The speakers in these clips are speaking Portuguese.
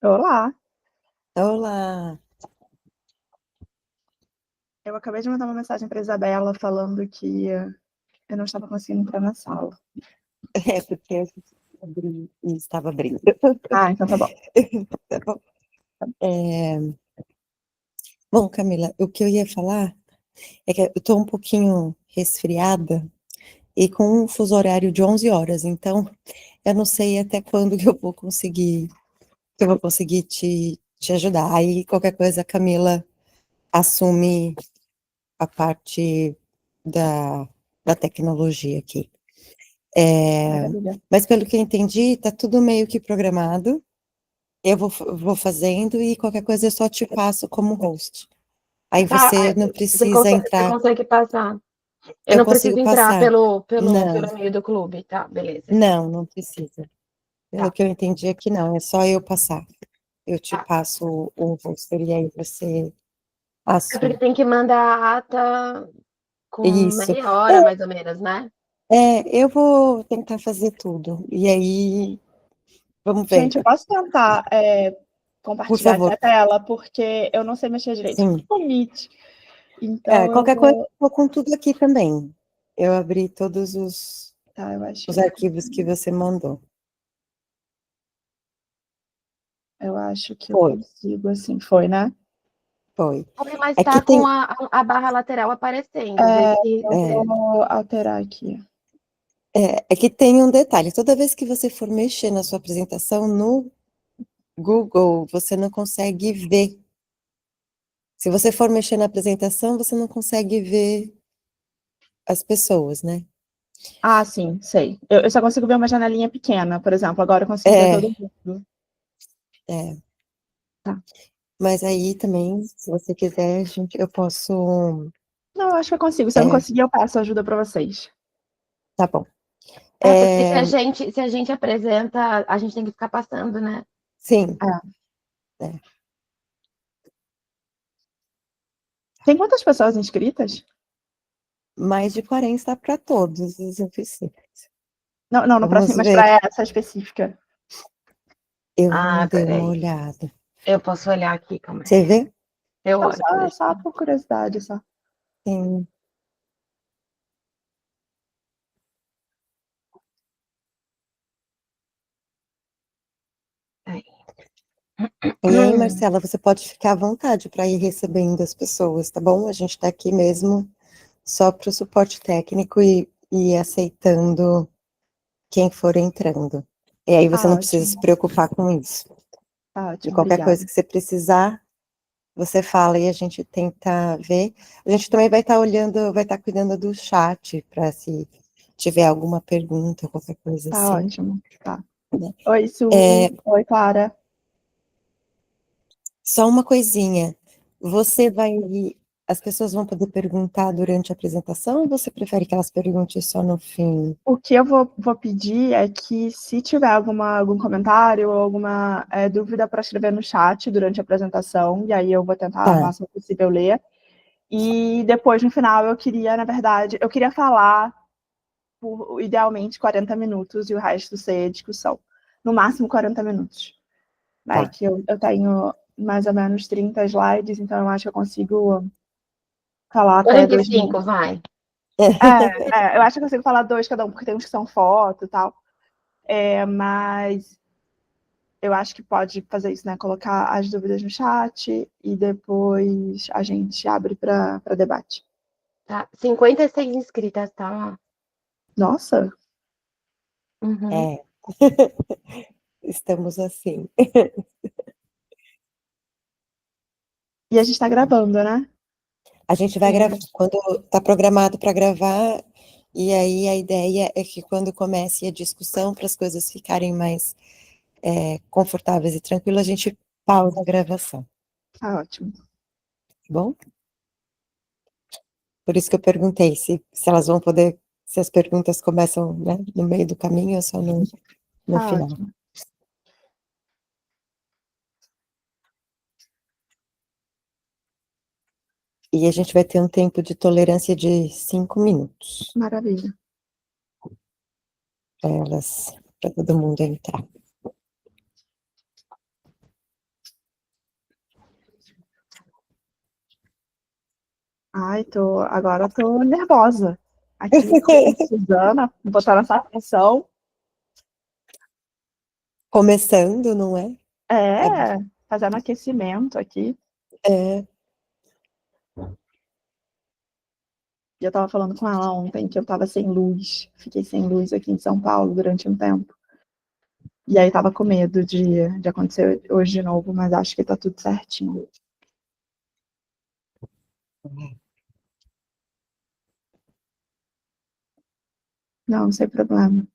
Olá, Olá! eu acabei de mandar uma mensagem para Isabela falando que eu não estava conseguindo entrar na sala. É porque a gente estava abrindo. Ah, então tá bom. Tá bom. É, bom, Camila, o que eu ia falar é que eu estou um pouquinho resfriada e com um fuso horário de 11 horas, então eu não sei até quando que eu vou conseguir te ajudar. Aí qualquer coisa a Camila assume a parte da, da tecnologia aqui. É, Maravilha. mas pelo que eu entendi, está tudo meio que programado. Eu vou fazendo e qualquer coisa eu só te passo como host. Aí Tá, você não precisa você entrar. consegue passar. Eu Eu não consigo preciso entrar passar. Não, pelo meio do clube, tá? Beleza. não precisa. Pelo Tá, que eu entendi aqui, não. É só eu passar. Eu te tá. passo o roster e aí você É porque assume. tem que mandar a ata com Isso. meia hora, mais ou menos, né? Eu vou tentar fazer tudo. E aí, vamos ver. Gente, eu posso tentar Por compartilhar aqui favor. a tela, porque eu não sei mexer direito Sim. com o Meet. Então eu Qualquer coisa, eu vou. vou com tudo aqui também. Eu abri todos Tá, eu acho que os eu, arquivos que você mandou. eu acho que eu Foi, consigo, assim, foi, né? foi. Mas Aqui tá com tem. a barra lateral aparecendo. Vê É, se. eu É, vou alterar aqui. é que tem um detalhe: toda vez que você for mexer na sua apresentação no Google, você não consegue ver. Se você for mexer na apresentação, você não consegue ver as pessoas, né? Ah, sim, sei. Eu só consigo ver uma janelinha pequena, por exemplo. Agora eu consigo ver todo É, mundo. é. Tá. Mas aí também, se você quiser, eu posso. Não, eu acho que eu consigo. Se eu não É, conseguir, eu peço ajuda para vocês. tá bom. É, porque É, se a gente apresenta, a gente tem que ficar passando, né? sim, É. é. Tem quantas pessoas inscritas? Mais de 40 para todos os oficinas. Não, não, no Vamos próximo, mas ver. para essa específica. Eu não Ah, dei uma peraí. olhada. Eu posso olhar aqui, calma aí. Você vê? Eu Não, olho, só, deixa só eu ver. por curiosidade, só. Tem. Aí. E aí, Marcela, você pode ficar à vontade para ir recebendo as pessoas, tá bom? A gente está aqui mesmo só para o suporte técnico e aceitando quem for entrando. E aí você Tá não precisa se ótimo, preocupar com isso. tá E ótimo, qualquer obrigada. coisa que você precisar, você fala e a gente tenta ver. A gente também vai estar olhando, vai estar cuidando do chat para se tiver alguma pergunta, qualquer coisa Tá assim, ótimo, tá. né? Oi, Su. É, Oi, Clara. só uma coisinha. Você vai. As pessoas vão poder perguntar durante a apresentação ou você prefere que elas perguntem só no fim? O que eu vou pedir é que, se tiver algum comentário ou alguma dúvida, para escrever no chat durante a apresentação, e aí eu vou tentar o Tá, máximo possível ler. E depois, no final, eu queria, na verdade, eu queria falar por, idealmente, 40 minutos e o resto ser discussão. No máximo 40 minutos. Vai tá. que eu tenho mais ou menos 30 slides, então eu acho que eu consigo falar até 45, vai. eu acho que eu consigo falar dois cada um, porque tem uns que são foto e tal. Mas eu acho que pode fazer isso, né? Colocar as dúvidas no chat e depois a gente abre para debate. Tá. 56 inscritas, tá? Nossa, Uhum. É, estamos assim. e a gente está gravando, né? A gente vai Sim. gravar quando está programado para gravar, e aí a ideia é que quando comece a discussão, para as coisas ficarem mais confortáveis e tranquilas, a gente pausa a gravação, tá Tá ótimo. bom? Por isso que eu perguntei se elas vão poder, se as perguntas começam, né, no meio do caminho ou só no Tá final. ótimo. E a gente vai ter um tempo de tolerância de 5 minutos Maravilha. para todo mundo entrar. Ai, agora eu tô nervosa. Aqui com a Suzana, botando essa pressão. Começando, não é? É, fazendo aquecimento aqui. É, E eu tava falando com ela ontem que eu tava sem luz. Fiquei sem luz aqui em São Paulo durante um tempo. E aí tava com medo de acontecer hoje de novo, mas acho que tá tudo certinho. Não, sem problema.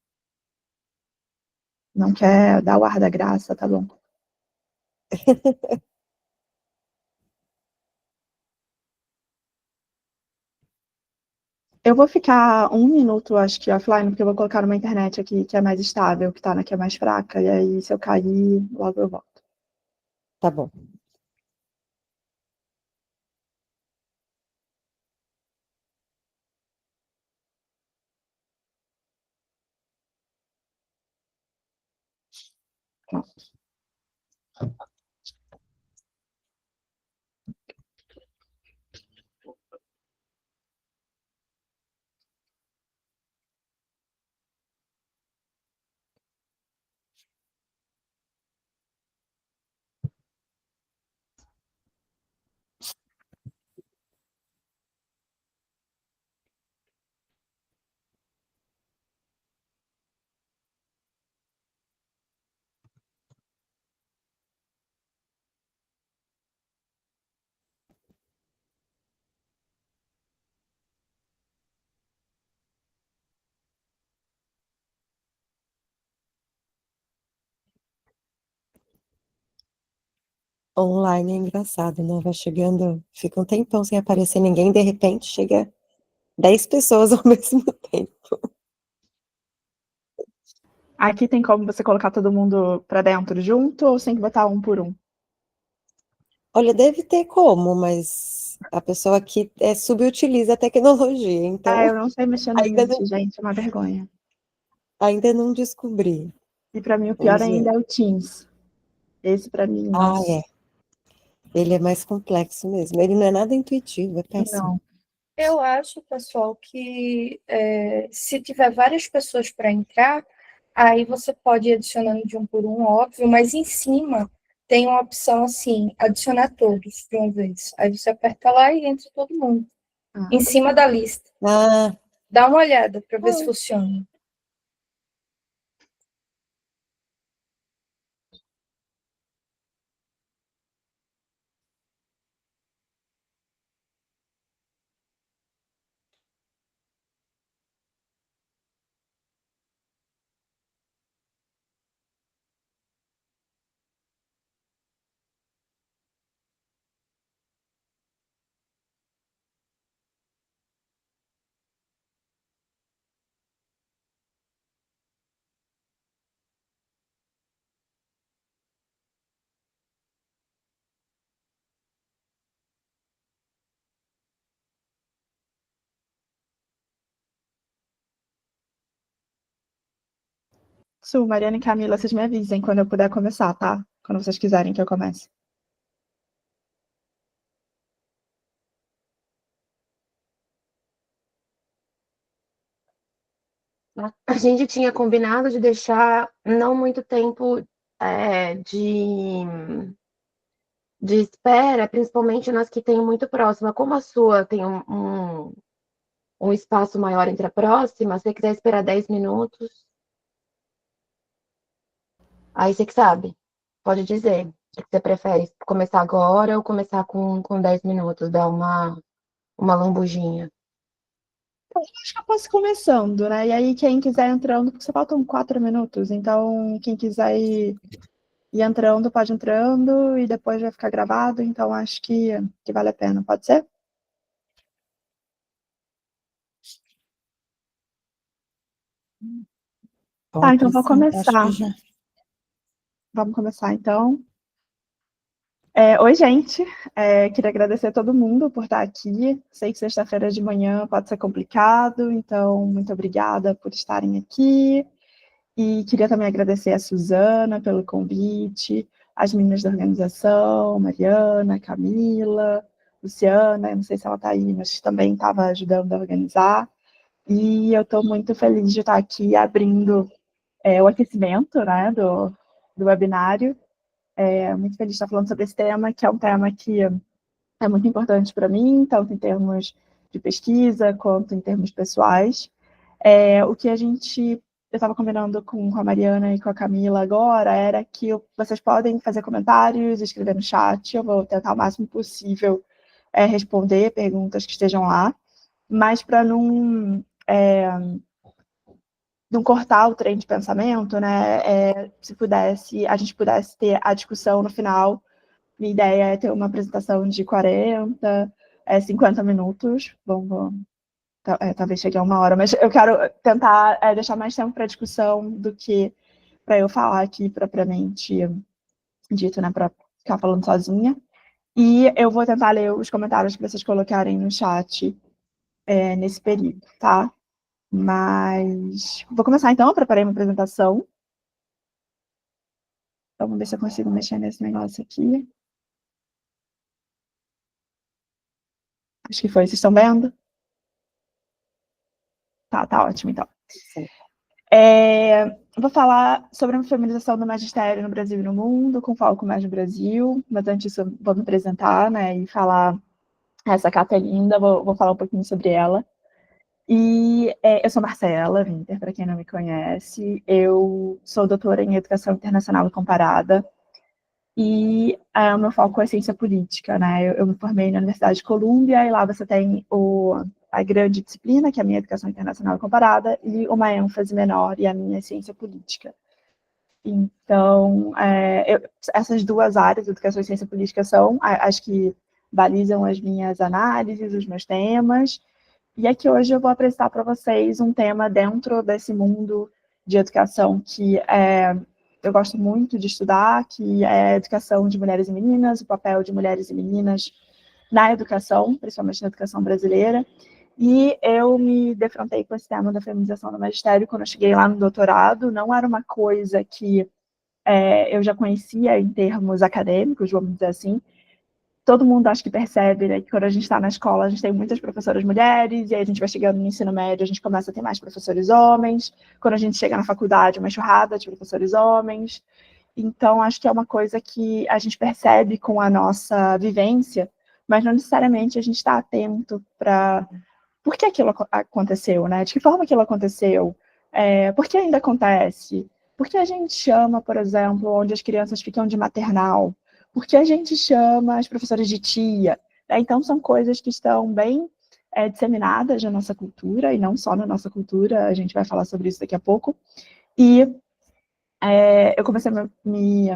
Não quer dar o ar da graça, tá bom. Eu vou ficar um minuto, acho que offline, porque eu vou colocar numa internet aqui que é mais estável, que tá na que é mais fraca. E aí, se eu cair, logo eu volto. tá bom. Online é engraçado, né? Vai chegando, fica um tempão sem aparecer ninguém, de repente chega 10 pessoas ao mesmo tempo. Aqui tem como você colocar todo mundo pra dentro junto ou sem que botar um por um? Olha, deve ter como, mas a pessoa aqui subutiliza a tecnologia, Ah, então eu não sei mexer no ainda Meet, não, gente, é uma vergonha. ainda não descobri. E pra mim o pior Vamos ainda ver. é o Teams. Esse pra mim, Ah, nossa, é. Ele é mais complexo mesmo. Ele não é nada intuitivo, é péssimo. não. Eu acho, pessoal, que se tiver várias pessoas para entrar, aí você pode ir adicionando de um por um, óbvio, mas em cima tem uma opção assim, adicionar todos de uma vez. Aí você aperta lá e entra todo mundo. Ah, Em cima da lista. Ah, Dá uma olhada para ver se ah, funciona. Su, Mariana e Camila, vocês me avisem quando eu puder começar, tá? Quando vocês quiserem que eu comece. A gente tinha combinado de deixar não muito tempo de espera, principalmente nas que tem muito próxima. Como a sua tem um espaço maior entre a próxima, se você quiser esperar 10 minutos, aí você que sabe. Pode dizer. O que você prefere? Começar agora ou começar com 10 minutos? Dar uma lambujinha. Acho que eu posso ir começando, né? E aí, quem quiser entrando, porque só faltam 4 minutos, então quem quiser ir entrando, pode ir entrando e depois vai ficar gravado, então acho que vale a pena, pode ser? Tá, então pode vou sim. Acho começar. que já. Vamos começar então. Oi, gente. Queria agradecer a todo mundo por estar aqui. Sei que sexta-feira de manhã pode ser complicado, então muito obrigada por estarem aqui. E queria também agradecer a Suzana pelo convite, as meninas da organização, Mariana, Camila, Luciana, eu não sei se ela está aí, mas também estava ajudando a organizar. E eu estou muito feliz de estar aqui abrindo o aquecimento, né, do webinário. Muito feliz de estar falando sobre esse tema, que é um tema que é muito importante para mim, tanto em termos de pesquisa quanto em termos pessoais. O que eu estava combinando com a Mariana e com a Camila agora, era que vocês podem fazer comentários, escrever no chat, eu vou tentar o máximo possível responder perguntas que estejam lá, mas para não cortar o trem de pensamento, né, se a gente pudesse ter a discussão no final. Minha ideia é ter uma apresentação de 40, 50 minutos. Talvez chegue a 1 hora, mas eu quero tentar deixar mais tempo para discussão do que para eu falar aqui propriamente dito, né, para ficar falando sozinha. E eu vou tentar ler os comentários que vocês colocarem no chat nesse período, tá? Mas vou começar então, eu preparei uma apresentação. Então, vamos ver se eu consigo mexer nesse negócio aqui. Acho que foi, vocês estão vendo? Tá ótimo, então. Vou falar sobre a feminização do magistério no Brasil e no mundo, com foco mais no Brasil, mas antes disso vou me apresentar, né, e falar, essa Cata é linda, vou falar um pouquinho sobre ela. E eu sou Marcela Winter, para quem não me conhece, eu sou doutora em Educação Internacional e Comparada, e o meu foco é ciência política, né, eu me formei na Universidade de Colômbia, e lá você tem a grande disciplina, que é a minha Educação Internacional e Comparada, e uma ênfase menor, e a minha ciência política. Então, essas duas áreas, educação e ciência política, são as que balizam as minhas análises, os meus temas, e aqui hoje eu vou apresentar para vocês um tema dentro desse mundo de educação que eu gosto muito de estudar, que é a educação de mulheres e meninas, o papel de mulheres e meninas na educação, principalmente na educação brasileira. E eu me defrontei com esse tema da feminização do magistério quando eu cheguei lá no doutorado. Não era uma coisa que eu já conhecia em termos acadêmicos, vamos dizer assim. Todo mundo acho que percebe, né, que quando a gente está na escola, a gente tem muitas professoras mulheres, e aí a gente vai chegando no ensino médio, a gente começa a ter mais professores homens. Quando a gente chega na faculdade, uma enxurrada de professores homens. Então, acho que é uma coisa que a gente percebe com a nossa vivência, mas não necessariamente a gente está atento para por que aquilo aconteceu, né? De que forma aquilo aconteceu? Por que ainda acontece? Por que a gente chama, por exemplo, onde as crianças ficam de maternal? Por que a gente chama as professoras de tia? Então, são coisas que estão bem disseminadas na nossa cultura, e não só na nossa cultura, a gente vai falar sobre isso daqui a pouco. E eu comecei a me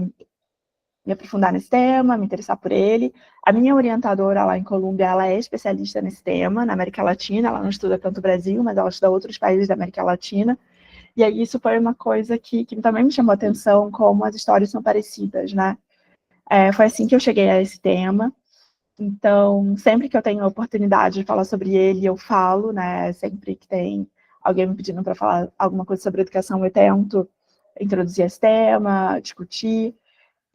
aprofundar nesse tema, me interessar por ele. A minha orientadora lá em Colômbia, ela é especialista nesse tema, na América Latina, ela não estuda tanto o Brasil, mas ela estuda outros países da América Latina, e aí isso foi uma coisa que também me chamou a atenção, como as histórias são parecidas, né? Foi assim que eu cheguei a esse tema, então, sempre que eu tenho a oportunidade de falar sobre ele, eu falo, né? Sempre que tem alguém me pedindo para falar alguma coisa sobre educação, eu tento introduzir esse tema, discutir.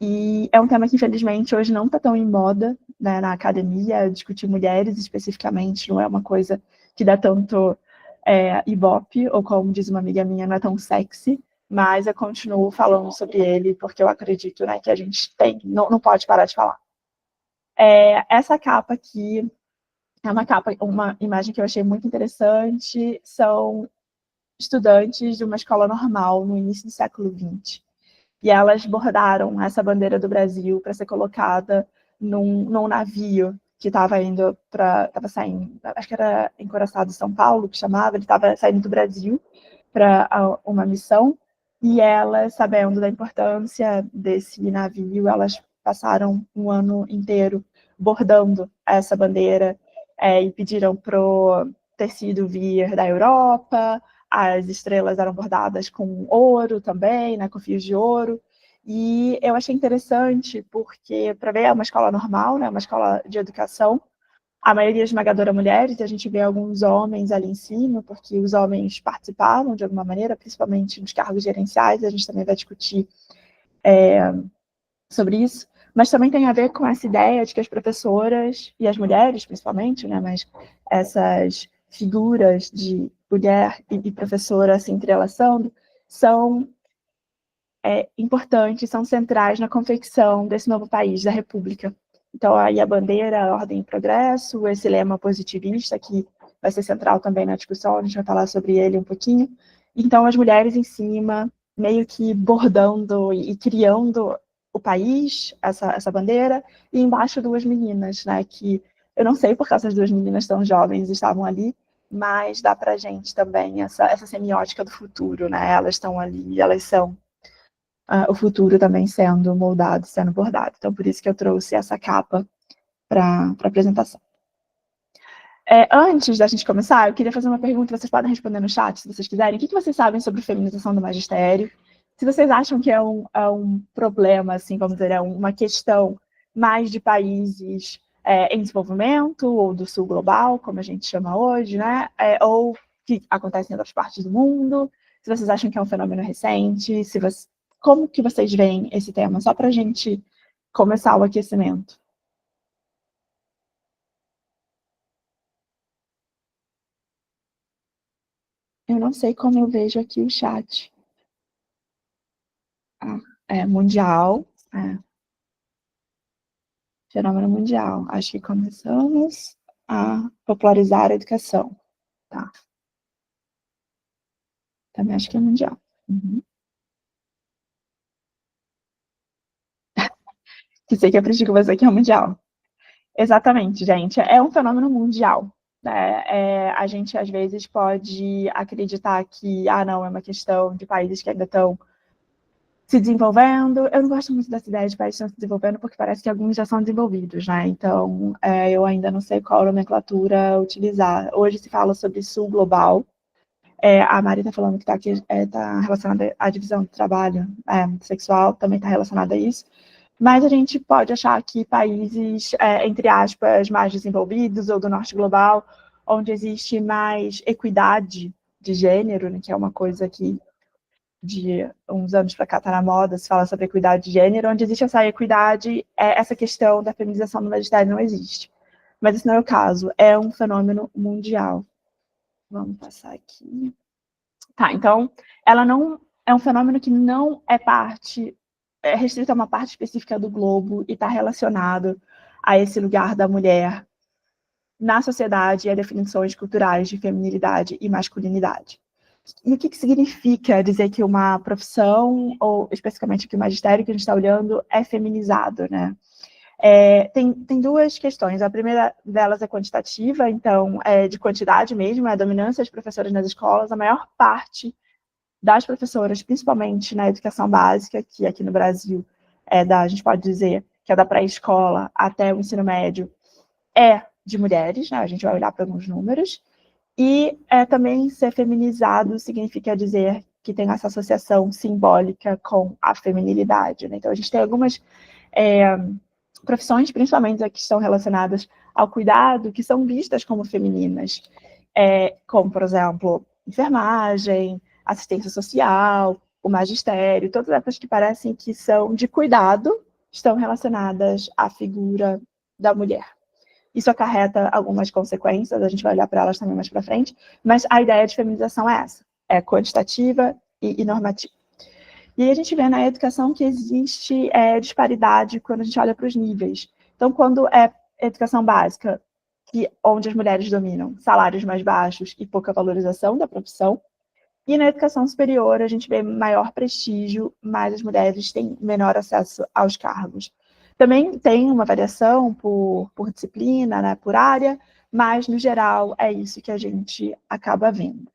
E é um tema que, infelizmente, hoje não está tão em moda, né, na academia. Discutir mulheres, especificamente, não é uma coisa que dá tanto ibope, ou como diz uma amiga minha, não é tão sexy, mas eu continuo falando sobre ele, porque eu acredito, né, que a gente não pode parar de falar. Essa capa aqui é uma imagem que eu achei muito interessante, são estudantes de uma escola normal no início do século XX. E elas bordaram essa bandeira do Brasil para ser colocada num navio que estava saindo, acho que era Encoraçado São Paulo, que chamava, ele estava saindo do Brasil para uma missão, e elas, sabendo da importância desse navio, elas passaram um ano inteiro bordando essa bandeira e pediram para o tecido vir da Europa. As estrelas eram bordadas com ouro também, né, com fios de ouro. E eu achei interessante porque, para ver, é uma escola normal, né, uma escola de educação, a maioria esmagadora mulheres, e a gente vê alguns homens ali em cima, porque os homens participavam de alguma maneira, principalmente nos cargos gerenciais, a gente também vai discutir sobre isso, mas também tem a ver com essa ideia de que as professoras, e as mulheres principalmente, né, mas essas figuras de mulher e professora se entrelaçando, são importantes, são centrais na confecção desse novo país, da República. Então, aí a bandeira, a ordem e progresso, esse lema positivista, que vai ser central também na discussão, a gente vai falar sobre ele um pouquinho. Então, as mulheres em cima, meio que bordando e criando o país, essa bandeira, e embaixo duas meninas, né, que eu não sei porque essas duas meninas tão jovens estavam ali, mas dá pra gente também essa semiótica do futuro, né, elas estão ali, elas são o futuro também sendo moldado, sendo bordado. Então, por isso que eu trouxe essa capa para a apresentação. Antes da gente começar, eu queria fazer uma pergunta, vocês podem responder no chat, se vocês quiserem. O que vocês sabem sobre feminização do magistério? Se vocês acham que é um problema, assim, vamos dizer, é uma questão mais de países em desenvolvimento, ou do sul global, como a gente chama hoje, né? Ou que acontece em outras partes do mundo, se vocês acham que é um fenômeno recente, como que vocês veem esse tema? Só para a gente começar o aquecimento. Eu não sei como eu vejo aqui o chat. Mundial. Fenômeno mundial. Acho que começamos a popularizar a educação. Tá. Também acho que é mundial. Uhum. Que sei que eu aprendi com você que é mundial. Exatamente, gente. É um fenômeno mundial. A gente, às vezes, pode acreditar que, não, é uma questão de países que ainda estão se desenvolvendo. Eu não gosto muito dessa ideia de países que estão se desenvolvendo, porque parece que alguns já são desenvolvidos, né? Então, eu ainda não sei qual nomenclatura utilizar. Hoje se fala sobre sul global. A Mari está falando que está aqui, está relacionada à divisão do trabalho sexual, também está relacionada a isso. Mas a gente pode achar que países, entre aspas, mais desenvolvidos, ou do norte global, onde existe mais equidade de gênero, né, que é uma coisa que de uns anos para cá está na moda, se fala sobre equidade de gênero, onde existe essa equidade, essa questão da feminização do magistério não existe. Mas esse não é o caso, é um fenômeno mundial. Vamos passar aqui. Tá, então, ela não é um fenômeno que não é restrito a uma parte específica do globo e está relacionado a esse lugar da mulher na sociedade e a definições culturais de feminilidade e masculinidade. E o que significa dizer que uma profissão, ou especificamente que o magistério que a gente está olhando, é feminizado, né? Tem duas questões. A primeira delas é quantitativa, então, de quantidade mesmo, a dominância das professoras nas escolas. A maior parte das professoras, principalmente na educação básica, que aqui no Brasil a gente pode dizer que é da pré-escola até o ensino médio, é de mulheres, né? A gente vai olhar para alguns números. E também ser feminizado significa dizer que tem essa associação simbólica com a feminilidade, né? Então, a gente tem algumas profissões, principalmente as que estão relacionadas ao cuidado, que são vistas como femininas, como, por exemplo, enfermagem, assistência social, o magistério, todas essas que parecem que são de cuidado, estão relacionadas à figura da mulher. Isso acarreta algumas consequências, a gente vai olhar para elas também mais para frente, mas a ideia de feminização é essa, é quantitativa e normativa. E aí a gente vê na educação que existe disparidade quando a gente olha para os níveis. Então, quando é educação básica, onde as mulheres dominam salários mais baixos e pouca valorização da profissão, e na educação superior a gente vê maior prestígio, mas as mulheres têm menor acesso aos cargos. Também tem uma variação por disciplina, né, por área, mas, no geral, é isso que a gente acaba vendo.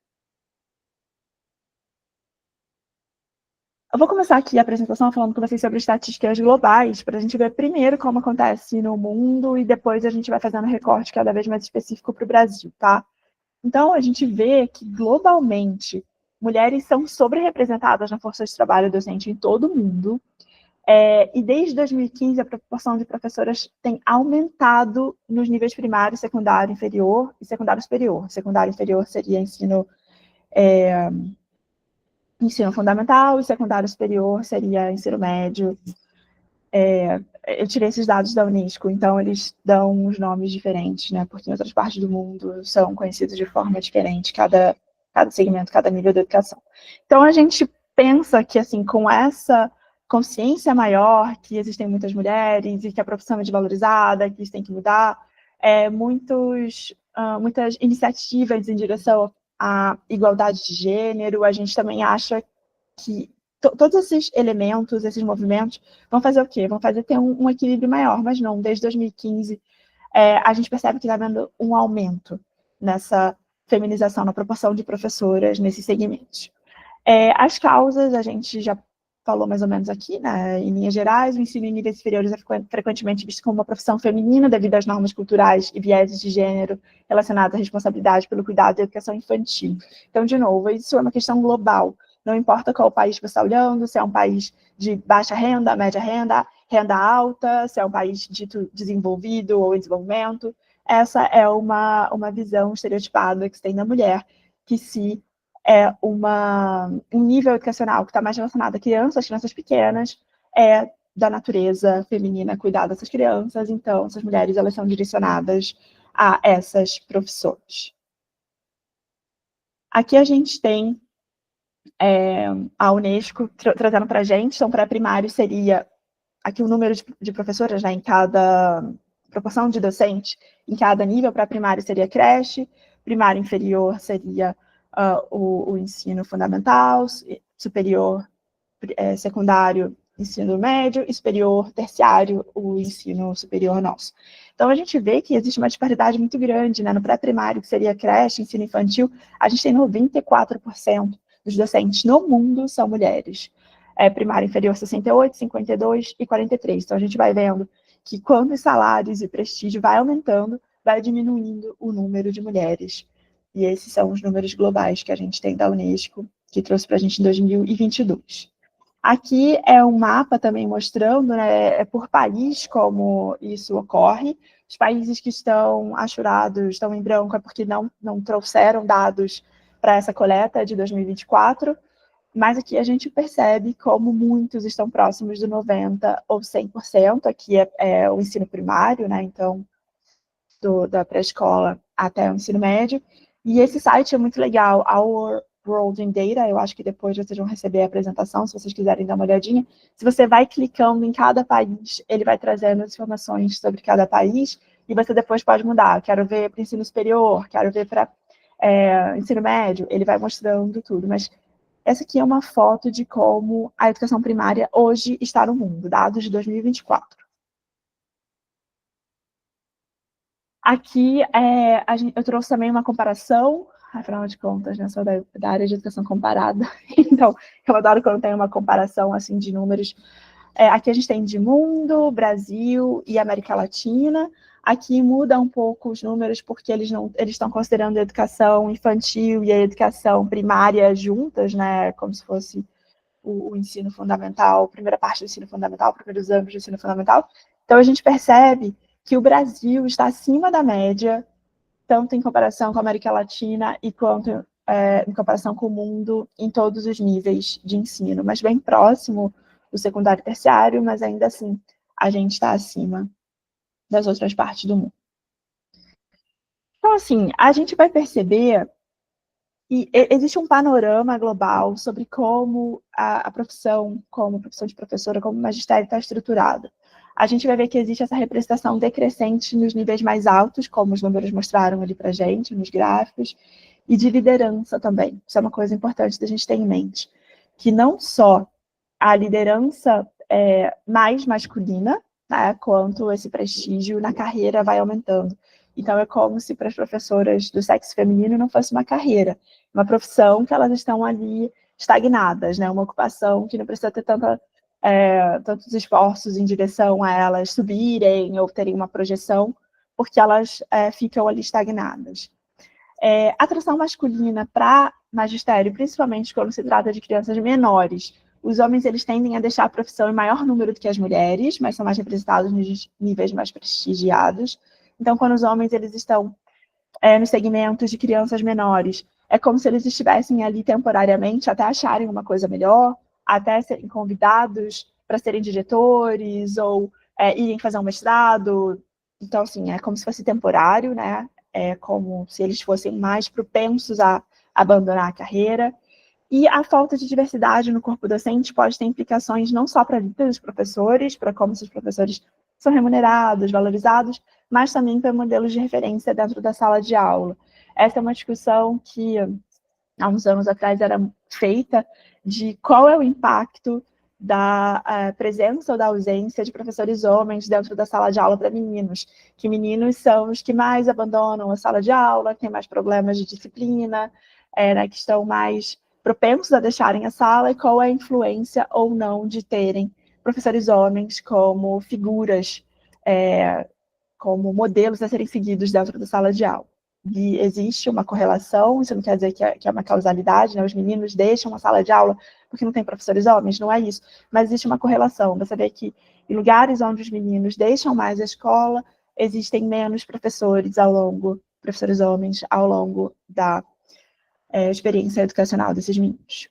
Eu vou começar aqui a apresentação falando com vocês sobre estatísticas globais, para a gente ver primeiro como acontece no mundo e depois a gente vai fazendo recorte cada vez mais específico para o Brasil, tá? Então, a gente vê que, globalmente, mulheres são sobre-representadas na força de trabalho docente em todo o mundo, e desde 2015 a proporção de professoras tem aumentado nos níveis primário, secundário inferior e secundário superior. Secundário inferior seria ensino fundamental e secundário superior seria ensino médio Eu tirei esses dados da Unesco, então eles dão uns nomes diferentes, né? Porque em outras partes do mundo são conhecidos de forma diferente, cada segmento, cada nível de educação. Então a gente pensa que, assim, com essa consciência maior, que existem muitas mulheres e que a profissão é desvalorizada, que isso tem que mudar, muitas iniciativas em direção à igualdade de gênero, a gente também acha que todos esses elementos, esses movimentos, vão fazer o quê? Vão fazer ter um equilíbrio maior, mas não, desde 2015, a gente percebe que está havendo um aumento nessa feminização, na proporção de professoras nesses segmentos. As causas, a gente já falou mais ou menos aqui, né? Em linhas gerais, o ensino em níveis superiores é frequentemente visto como uma profissão feminina devido às normas culturais e vieses de gênero relacionados à responsabilidade pelo cuidado e educação infantil. Então, de novo, isso é uma questão global. Não importa qual país você está olhando, se é um país de baixa renda, média renda, renda alta, se é um país dito desenvolvido ou em desenvolvimento. Essa é uma visão estereotipada que se tem da mulher, que se é um nível educacional que está mais relacionado a crianças pequenas, da natureza feminina cuidar dessas crianças, então essas mulheres elas são direcionadas a essas profissões. Aqui a gente tem a Unesco trazendo para a gente, então pré-primário seria aqui o número de professoras, né, em cada proporção de docente, em cada nível. Pré-primário seria creche, primário inferior seria o ensino fundamental, superior, secundário, ensino médio, e superior, terciário, o ensino superior nosso. Então, a gente vê que existe uma disparidade muito grande, né? No pré-primário, que seria creche, ensino infantil, a gente tem 94% dos docentes no mundo são mulheres. Primário inferior, 68%, 52% e 43%. Então, a gente vai vendo que quando os salários e prestígio vai aumentando, vai diminuindo o número de mulheres. E esses são os números globais que a gente tem da Unesco, que trouxe para a gente em 2022. Aqui é um mapa também mostrando, né, por país como isso ocorre. Os países que estão achurados, estão em branco, é porque não trouxeram dados para essa coleta de 2024, mas aqui a gente percebe como muitos estão próximos do 90% ou 100%. Aqui é o ensino primário, né, então, da pré-escola até o ensino médio. E esse site é muito legal, Our World in Data, eu acho que depois vocês vão receber a apresentação, se vocês quiserem dar uma olhadinha. Se você vai clicando em cada país, ele vai trazendo as informações sobre cada país, e você depois pode mudar. Quero ver para ensino superior, quero ver para ensino médio, ele vai mostrando tudo. Mas essa aqui é uma foto de como a educação primária hoje está no mundo, dados de 2024. Aqui eu trouxe também uma comparação, afinal de contas, né, sou da área de educação comparada, então eu adoro quando tem uma comparação assim, de números. Aqui a gente tem de mundo, Brasil e América Latina. Aqui muda um pouco os números, porque eles estão considerando a educação infantil e a educação primária juntas, né, como se fosse o ensino fundamental, primeira parte do ensino fundamental, primeiros anos do ensino fundamental. Então a gente percebe que o Brasil está acima da média, tanto em comparação com a América Latina e quanto em comparação com o mundo, em todos os níveis de ensino, mas bem próximo do secundário e terciário, mas ainda assim a gente está acima das outras partes do mundo. Então, assim, a gente vai perceber que existe um panorama global sobre como a profissão, como profissão de professora, como magistério está estruturada. A gente vai ver que existe essa representação decrescente nos níveis mais altos, como os números mostraram ali para a gente, nos gráficos, e de liderança também. Isso é uma coisa importante da gente ter em mente, que não só a liderança é mais masculina, né, quanto esse prestígio na carreira vai aumentando. Então, é como se para as professoras do sexo feminino não fosse uma carreira, uma profissão que elas estão ali estagnadas, né, uma ocupação que não precisa ter tantos esforços em direção a elas subirem ou terem uma projeção, porque elas ficam ali estagnadas. Atração masculina para magistério, principalmente quando se trata de crianças menores. Os homens eles tendem a deixar a profissão em maior número do que as mulheres, mas são mais representados nos níveis mais prestigiados. Então, quando os homens eles estão nos segmentos de crianças menores, é como se eles estivessem ali temporariamente até acharem uma coisa melhor, até serem convidados para serem diretores ou irem fazer um mestrado. Então, assim, é como se fosse temporário, né? É como se eles fossem mais propensos a abandonar a carreira. E a falta de diversidade no corpo docente pode ter implicações não só para a vida dos professores, para como esses professores são remunerados, valorizados, mas também para modelos de referência dentro da sala de aula. Essa é uma discussão que, há uns anos atrás, era feita de qual é o impacto da presença ou da ausência de professores homens dentro da sala de aula para meninos, que meninos são os que mais abandonam a sala de aula, que têm mais problemas de disciplina, né, que estão mais propensos a deixarem a sala, e qual é a influência ou não de terem professores homens como figuras, como modelos a serem seguidos dentro da sala de aula. E existe uma correlação, isso não quer dizer que é uma causalidade, né? Os meninos deixam a sala de aula porque não tem professores homens, não é isso, mas existe uma correlação. Você vê que em lugares onde os meninos deixam mais a escola, existem menos professores homens ao longo da experiência educacional desses meninos.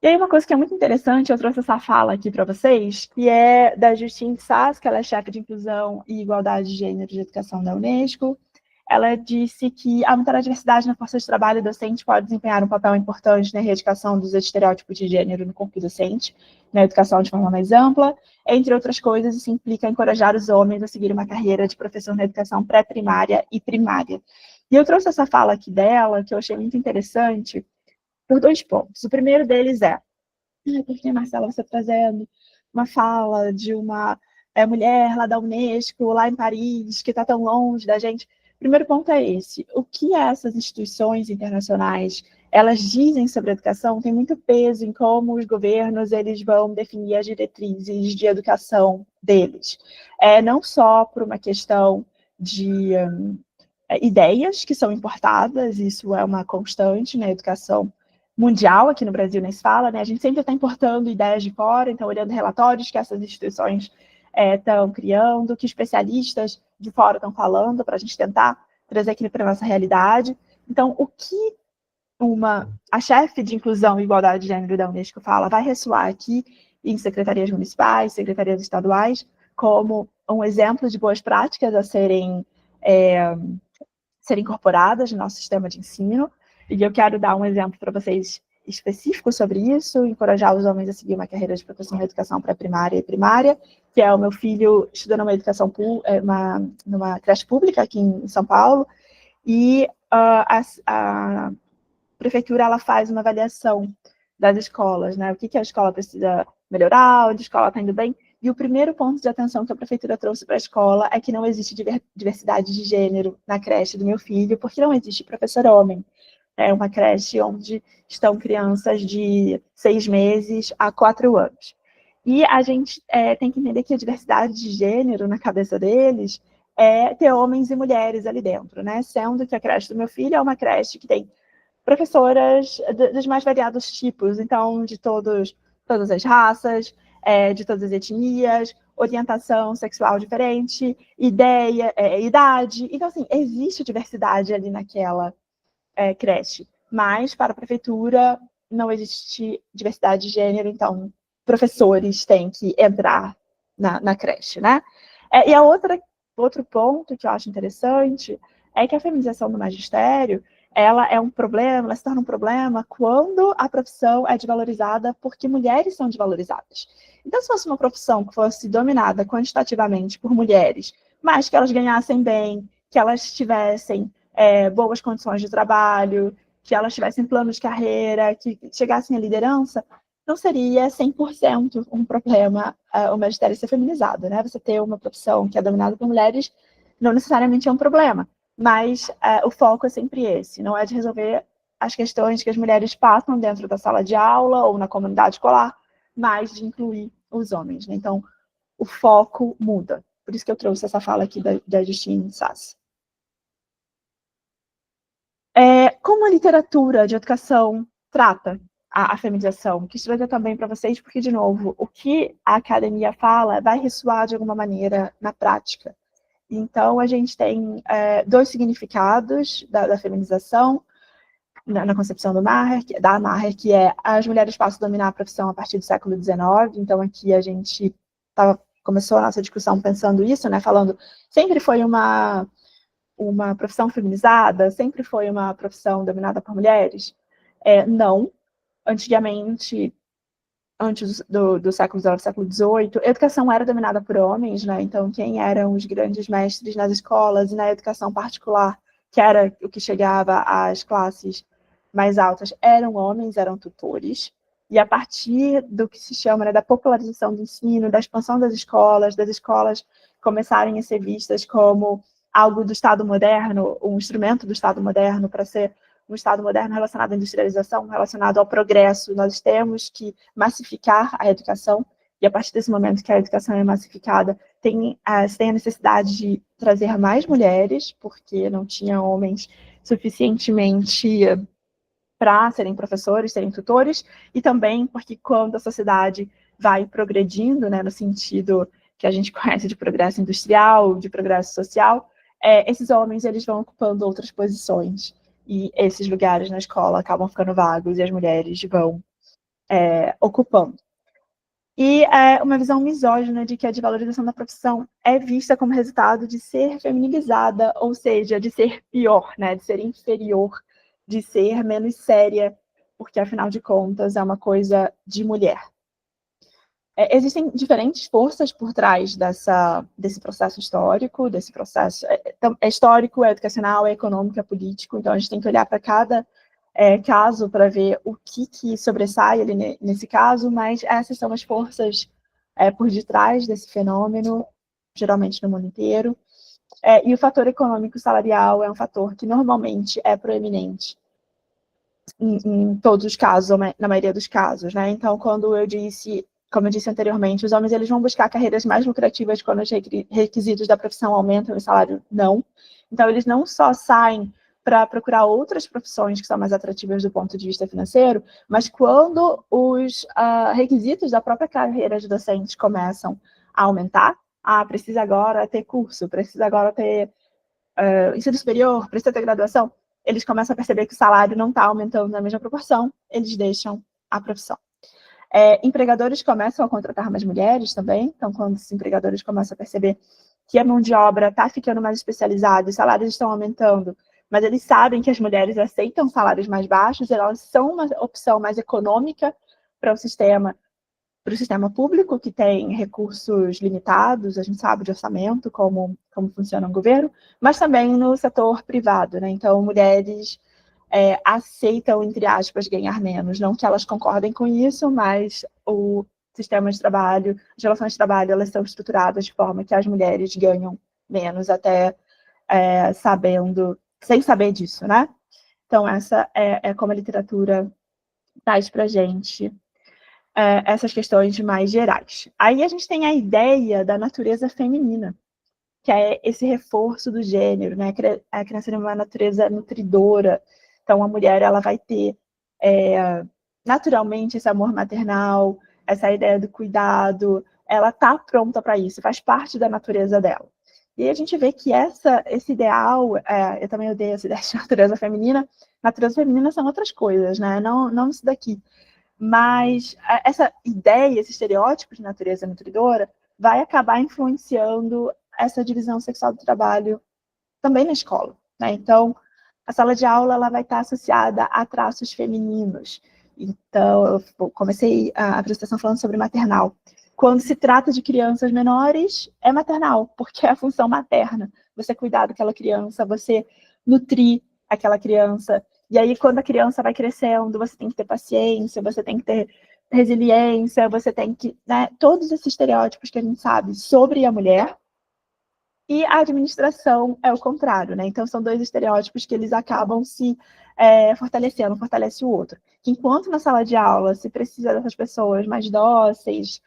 E aí uma coisa que é muito interessante, eu trouxe essa fala aqui para vocês, que é da Justine Sass, que ela é chefe de Inclusão e Igualdade de Gênero de Educação da Unesco. Ela disse que aumentar a diversidade na força de trabalho docente pode desempenhar um papel importante na erradicação dos estereótipos de gênero no corpo docente, na educação de forma mais ampla. Entre outras coisas, isso implica encorajar os homens a seguir uma carreira de professor na educação pré-primária e primária. E eu trouxe essa fala aqui dela, que eu achei muito interessante, por 2 pontos. O primeiro deles por que, Marcela, você está trazendo uma fala de uma mulher lá da Unesco, lá em Paris, que está tão longe da gente? O primeiro ponto é esse. O que essas instituições internacionais elas dizem sobre a educação tem muito peso em como os governos eles vão definir as diretrizes de educação deles. Não só por uma questão de ideias que são importadas, isso é uma constante na educação mundial, aqui no Brasil nem se fala, né? A gente sempre está importando ideias de fora, então olhando relatórios que essas instituições estão criando, que especialistas de fora estão falando, para a gente tentar trazer aquilo para a nossa realidade. Então, o que a chefe de Inclusão e Igualdade de Gênero da Unesco fala vai ressoar aqui em secretarias municipais, secretarias estaduais, como um exemplo de boas práticas a serem incorporadas no nosso sistema de ensino. E eu quero dar um exemplo para vocês específico sobre isso, encorajar os homens a seguir uma carreira de professor na educação pré-primária e primária, que é o meu filho estudando numa creche pública aqui em São Paulo, e a prefeitura ela faz uma avaliação das escolas, né? O que a escola precisa melhorar, onde a escola está indo bem. E o primeiro ponto de atenção que a prefeitura trouxe para a escola é que não existe diversidade de gênero na creche do meu filho, porque não existe professor homem. É uma creche onde estão crianças de 6 meses a 4 anos. E a gente tem que entender que a diversidade de gênero na cabeça deles é ter homens e mulheres ali dentro, né? Sendo que a creche do meu filho é uma creche que tem professoras dos mais variados tipos, então de todas as raças, de todas as etnias, orientação sexual diferente, idade. Então, assim, existe diversidade ali naquela creche, mas para a prefeitura não existe diversidade de gênero, então professores têm que entrar na creche, né? E outro ponto que eu acho interessante é que a feminização do magistério ela se torna um problema quando a profissão é desvalorizada porque mulheres são desvalorizadas. Então, se fosse uma profissão que fosse dominada quantitativamente por mulheres, mas que elas ganhassem bem, que elas tivessem boas condições de trabalho, que elas tivessem plano de carreira, que chegassem à liderança, não seria 100% um problema o magistério ser feminizado, né? Você ter uma profissão que é dominada por mulheres não necessariamente é um problema. Mas o foco é sempre esse, não é de resolver as questões que as mulheres passam dentro da sala de aula ou na comunidade escolar, mas de incluir os homens, né? Então, o foco muda. Por isso que eu trouxe essa fala aqui da Justine Sass. Como a literatura de educação trata a feminização? Quis trazer também para vocês, porque, de novo, o que a academia fala vai ressoar de alguma maneira na prática. Então, a gente tem 2 significados da feminização. na concepção da Maher, que é as mulheres passam a dominar a profissão a partir do século XIX. Então, aqui a gente começou a nossa discussão pensando isso, né, falando, sempre foi uma profissão feminizada, sempre foi uma profissão dominada por mulheres? Não. Antigamente, antes do século XIX, século XVIII, a educação era dominada por homens, né? Então, quem eram os grandes mestres nas escolas e na educação particular, que era o que chegava às classes mais altas, eram homens, eram tutores. E a partir do que se chama, né, da popularização do ensino, da expansão das escolas começarem a ser vistas como algo do Estado moderno, um instrumento do Estado moderno para ser um Estado moderno relacionado à industrialização, relacionado ao progresso. Nós temos que massificar a educação, e a partir desse momento que a educação é massificada, se tem a necessidade de trazer mais mulheres, porque não tinha homens suficientemente para serem professores, serem tutores, e também porque quando a sociedade vai progredindo, né, no sentido que a gente conhece de progresso industrial, de progresso social, esses homens eles vão ocupando outras posições. E esses lugares na escola acabam ficando vagos e as mulheres vão ocupando. E uma visão misógina de que a desvalorização da profissão é vista como resultado de ser feminilizada, ou seja, de ser pior, né, de ser inferior, de ser menos séria, porque, afinal de contas, é uma coisa de mulher. Existem diferentes forças por trás desse processo histórico, desse processo histórico, educacional, econômico, político. Então, a gente tem que olhar para cada caso para ver o que sobressai ali nesse caso, mas essas são as forças por detrás desse fenômeno, geralmente no mundo inteiro. E o fator econômico salarial é um fator que normalmente é proeminente em todos os casos, ou na maioria dos casos, né? Então, como eu disse anteriormente, os homens eles vão buscar carreiras mais lucrativas quando os requisitos da profissão aumentam e o salário não. Então, eles não só saem para procurar outras profissões que são mais atrativas do ponto de vista financeiro, mas quando os requisitos da própria carreira de docentes começam a aumentar, precisa agora ter curso, precisa agora ter ensino superior, precisa ter graduação, eles começam a perceber que o salário não está aumentando na mesma proporção, eles deixam a profissão. Empregadores começam a contratar mais mulheres também, então quando os empregadores começam a perceber que a mão de obra está ficando mais especializada, os salários estão aumentando, mas eles sabem que as mulheres aceitam salários mais baixos, elas são uma opção mais econômica para o sistema público, que tem recursos limitados, a gente sabe de orçamento, como funciona o governo, mas também no setor privado, né? Então, mulheres aceitam, entre aspas, ganhar menos. Não que elas concordem com isso, mas o sistema de trabalho, as relações de trabalho, elas são estruturadas de forma que as mulheres ganham menos, até sem saber disso, né? Então, essa é como a literatura traz para a gente essas questões mais gerais. Aí a gente tem a ideia da natureza feminina, que é esse reforço do gênero, né? A criança tem uma natureza nutridora. Então, a mulher ela vai ter naturalmente esse amor maternal, essa ideia do cuidado, ela está pronta para isso, faz parte da natureza dela. E a gente vê que esse ideal, eu também odeio essa ideia de natureza feminina são outras coisas, né? Não isso daqui. Mas essa ideia, esse estereótipo de natureza nutridora vai acabar influenciando essa divisão sexual do trabalho também na escola, né? Então, a sala de aula ela vai estar associada a traços femininos. Então, eu comecei a apresentação falando sobre maternal. Quando se trata de crianças menores, é maternal, porque é a função materna. Você cuidar daquela criança, você nutrir aquela criança. E aí, quando a criança vai crescendo, você tem que ter paciência, você tem que ter resiliência, você tem que... né, todos esses estereótipos que a gente sabe sobre a mulher. E a administração é o contrário, né? Então, são dois estereótipos que eles acabam se fortalecendo, um fortalece o outro. Que enquanto na sala de aula se precisa dessas pessoas mais dóceis,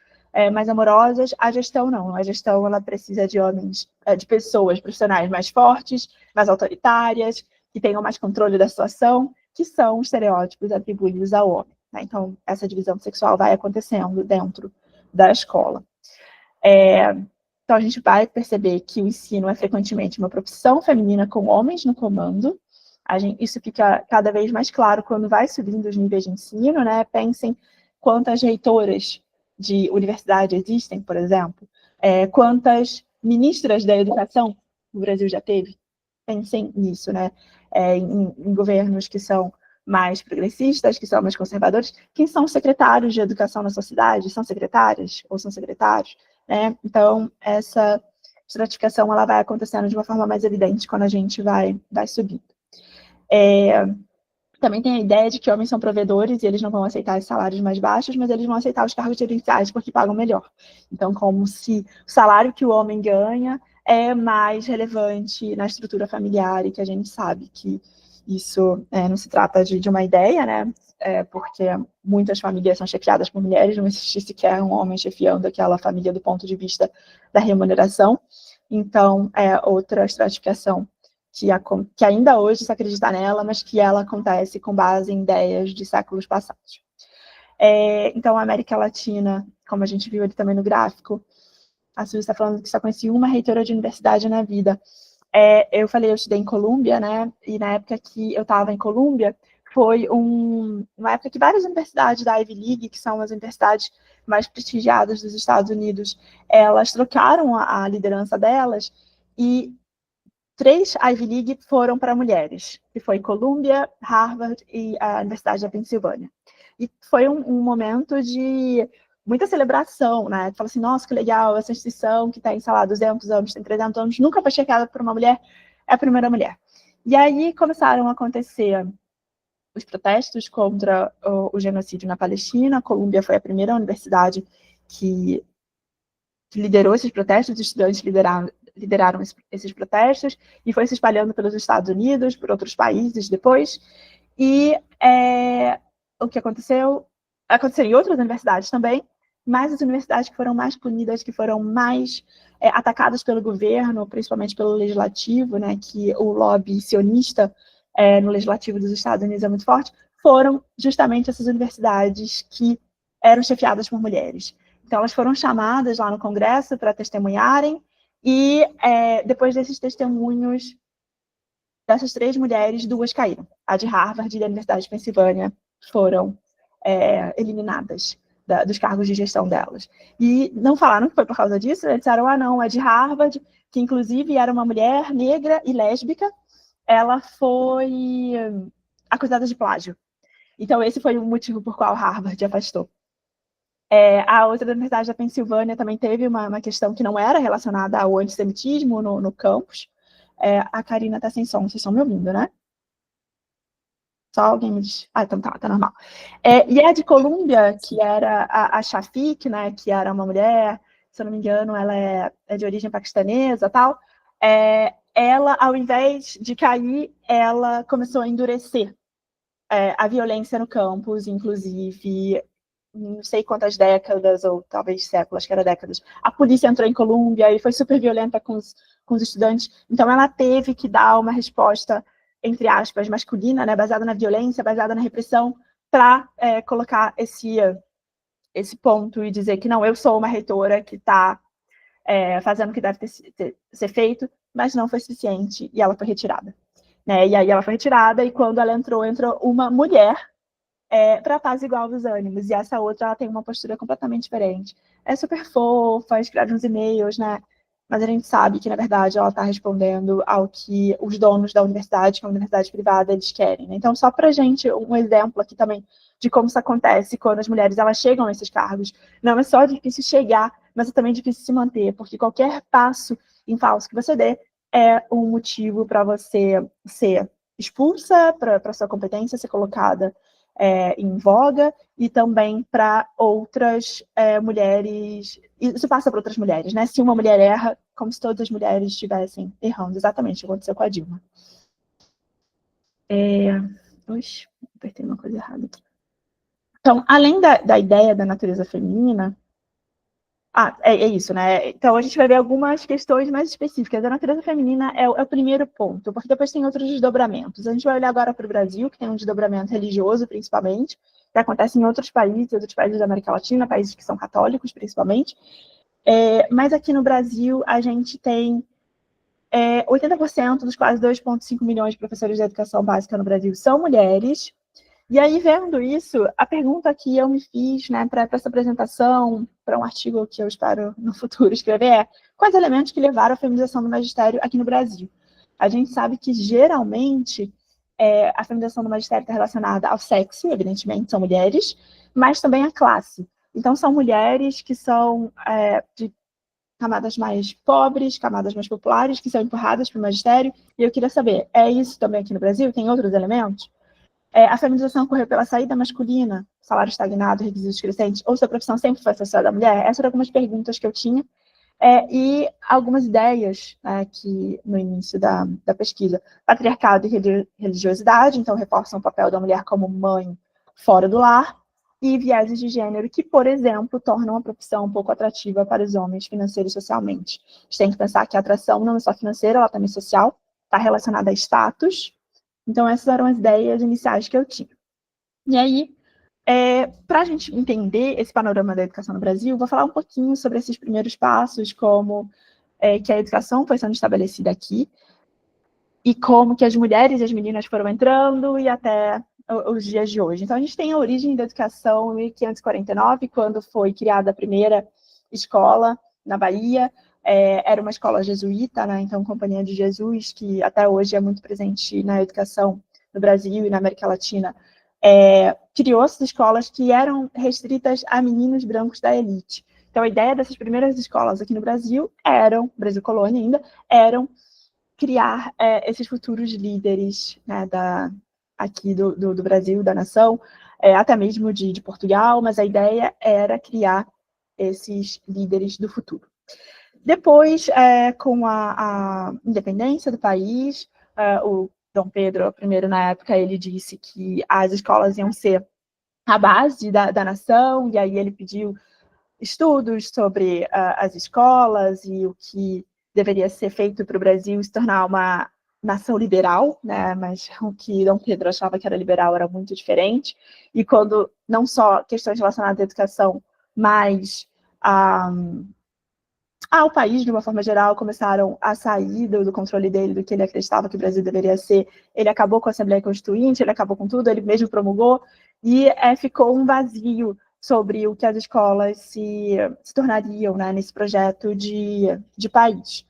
mais amorosas, a gestão não. A gestão ela precisa de homens, de pessoas profissionais mais fortes, mais autoritárias, que tenham mais controle da situação, que são estereótipos atribuídos ao homem, né? Então, essa divisão sexual vai acontecendo dentro da escola. Então, a gente vai perceber que o ensino é frequentemente uma profissão feminina com homens no comando. Isso fica cada vez mais claro quando vai subindo os níveis de ensino, né? Pensem quantas reitoras de universidade existem, por exemplo, quantas ministras da educação o Brasil já teve. Pensem nisso, né? Em governos que são mais progressistas, que são mais conservadores. Quem são os secretários de educação na sua cidade? São secretárias ou são secretários? Né? Então, essa estratificação ela vai acontecendo de uma forma mais evidente quando a gente vai subindo. Também tem a ideia de que homens são provedores e eles não vão aceitar os salários mais baixos, mas eles vão aceitar os cargos gerenciais porque pagam melhor. Então, como se o salário que o homem ganha é mais relevante na estrutura familiar, e que a gente sabe que isso não se trata de uma ideia, né? Porque muitas famílias são chefiadas por mulheres, não existe sequer um homem chefiando aquela família do ponto de vista da remuneração. Então, é outra estratificação que ainda hoje se acredita nela, mas que ela acontece com base em ideias de séculos passados. Então, a América Latina, como a gente viu ali também no gráfico, a Suzy está falando que só conheci uma reitora de universidade na vida. Eu falei, eu estudei em Colômbia, né? E na época que eu estava em Colômbia, foi uma época que várias universidades da Ivy League, que são as universidades mais prestigiadas dos Estados Unidos, elas trocaram a liderança delas, e 3 Ivy League foram para mulheres, que foi Columbia, Harvard e a Universidade da Pensilvânia. E foi um momento de muita celebração, né? Fala assim, nossa, que legal, essa instituição que tem, sei lá, 200 anos, tem 300 anos, nunca foi checada por uma mulher, é a primeira mulher. E aí começaram a acontecer os protestos contra o genocídio na Palestina. A Columbia foi a primeira universidade que liderou esses protestos, os estudantes lideraram esses protestos, e foi se espalhando pelos Estados Unidos, por outros países depois. E o que aconteceu em outras universidades também, mas as universidades que foram mais punidas, que foram mais atacadas pelo governo, principalmente pelo legislativo, né, que o lobby sionista no legislativo dos Estados Unidos é muito forte, foram justamente essas universidades que eram chefiadas por mulheres. Então, elas foram chamadas lá no Congresso para testemunharem, e depois desses testemunhos, dessas 3 mulheres, 2 caíram. A de Harvard e da Universidade de Pensilvânia foram eliminadas dos cargos de gestão delas. E não falaram que foi por causa disso, eles disseram, não, a de Harvard, que inclusive era uma mulher negra e lésbica, ela foi acusada de plágio. Então, esse foi o motivo por qual Harvard afastou. A outra da Universidade da Pensilvânia também teve uma questão que não era relacionada ao antissemitismo no campus. A Karina está sem som, vocês estão me ouvindo, né? Só alguém me diz. Então tá normal. E a de Columbia, que era a Shafiq, né, que era uma mulher, se eu não me engano, ela é de origem paquistanesa, tal. Ela, ao invés de cair, ela começou a endurecer a violência no campus, inclusive, não sei quantas décadas, ou talvez séculos, acho que era décadas. A polícia entrou em Colômbia e foi super violenta com os estudantes. Então, ela teve que dar uma resposta, entre aspas, masculina, né, baseada na violência, baseada na repressão, para colocar esse ponto e dizer que não, eu sou uma reitora que está fazendo o que deve ser feito, mas não foi suficiente, e ela foi retirada. Né? E aí ela foi retirada, e quando ela entrou uma mulher para apaziguar os ânimos, e essa outra ela tem uma postura completamente diferente. É super fofa, escreve uns e-mails, né? Mas a gente sabe que, na verdade, ela está respondendo ao que os donos da universidade, que é uma universidade privada, eles querem. Né? Então, só para a gente, um exemplo aqui também de como isso acontece quando as mulheres elas chegam nesses cargos. Não é só difícil chegar, mas é também difícil se manter, porque qualquer passo em falso que você dê é um motivo para você ser expulsa, para sua competência ser colocada em voga, e também para outras mulheres. Isso passa para outras mulheres, né? Se uma mulher erra, como se todas as mulheres estivessem errando. Exatamente o que aconteceu com a Dilma. Oxe, apertei uma coisa errada aqui. Então, além da ideia da natureza feminina, é isso, né? Então, a gente vai ver algumas questões mais específicas. A natureza feminina é o primeiro ponto, porque depois tem outros desdobramentos. A gente vai olhar agora para o Brasil, que tem um desdobramento religioso, principalmente, que acontece em outros países da América Latina, países que são católicos, principalmente. Mas aqui no Brasil, a gente tem 80% dos quase 2,5 milhões de professores de educação básica no Brasil são mulheres. E aí, vendo isso, a pergunta que eu me fiz, né, para essa apresentação, para um artigo que eu espero no futuro escrever, é: quais elementos que levaram à feminização do magistério aqui no Brasil? A gente sabe que, geralmente, a feminização do magistério está relacionada ao sexo, evidentemente, são mulheres, mas também à classe. Então, são mulheres que são de camadas mais pobres, camadas mais populares, que são empurradas para o magistério. E eu queria saber, é isso também aqui no Brasil? Tem outros elementos? A feminização ocorreu pela saída masculina, salário estagnado, requisitos crescentes, ou se a profissão sempre foi associada à mulher? Essas eram algumas perguntas que eu tinha, e algumas ideias, que no início da pesquisa: patriarcado e religiosidade, então reforçam o papel da mulher como mãe fora do lar, e vieses de gênero, que, por exemplo, tornam a profissão um pouco atrativa para os homens financeira e socialmente. A gente tem que pensar que a atração não é só financeira, ela também é social, está relacionada a status. Então, essas eram as ideias iniciais que eu tinha. E aí, para a gente entender esse panorama da educação no Brasil, vou falar um pouquinho sobre esses primeiros passos, como que a educação foi sendo estabelecida aqui, e como que as mulheres e as meninas foram entrando, e até os dias de hoje. Então, a gente tem a origem da educação em 1549, quando foi criada a primeira escola na Bahia. Era uma escola jesuíta, né? Então, Companhia de Jesus, que até hoje é muito presente na educação no Brasil e na América Latina, criou essas escolas que eram restritas a meninos brancos da elite. Então, a ideia dessas primeiras escolas aqui no Brasil Brasil colônia ainda, eram criar esses futuros líderes, né, aqui do Brasil, da nação, até mesmo de Portugal, mas a ideia era criar esses líderes do futuro. Depois, com a independência do país, o Dom Pedro I, na época, ele disse que as escolas iam ser a base da nação, e aí ele pediu estudos sobre as escolas e o que deveria ser feito para o Brasil se tornar uma nação liberal, né? Mas o que Dom Pedro achava que era liberal era muito diferente. E quando não só questões relacionadas à educação, mas ao país, de uma forma geral, começaram a sair do controle dele, do que ele acreditava que o Brasil deveria ser, ele acabou com a Assembleia Constituinte, ele acabou com tudo, ele mesmo promulgou, e ficou um vazio sobre o que as escolas se tornariam, né, nesse projeto de país.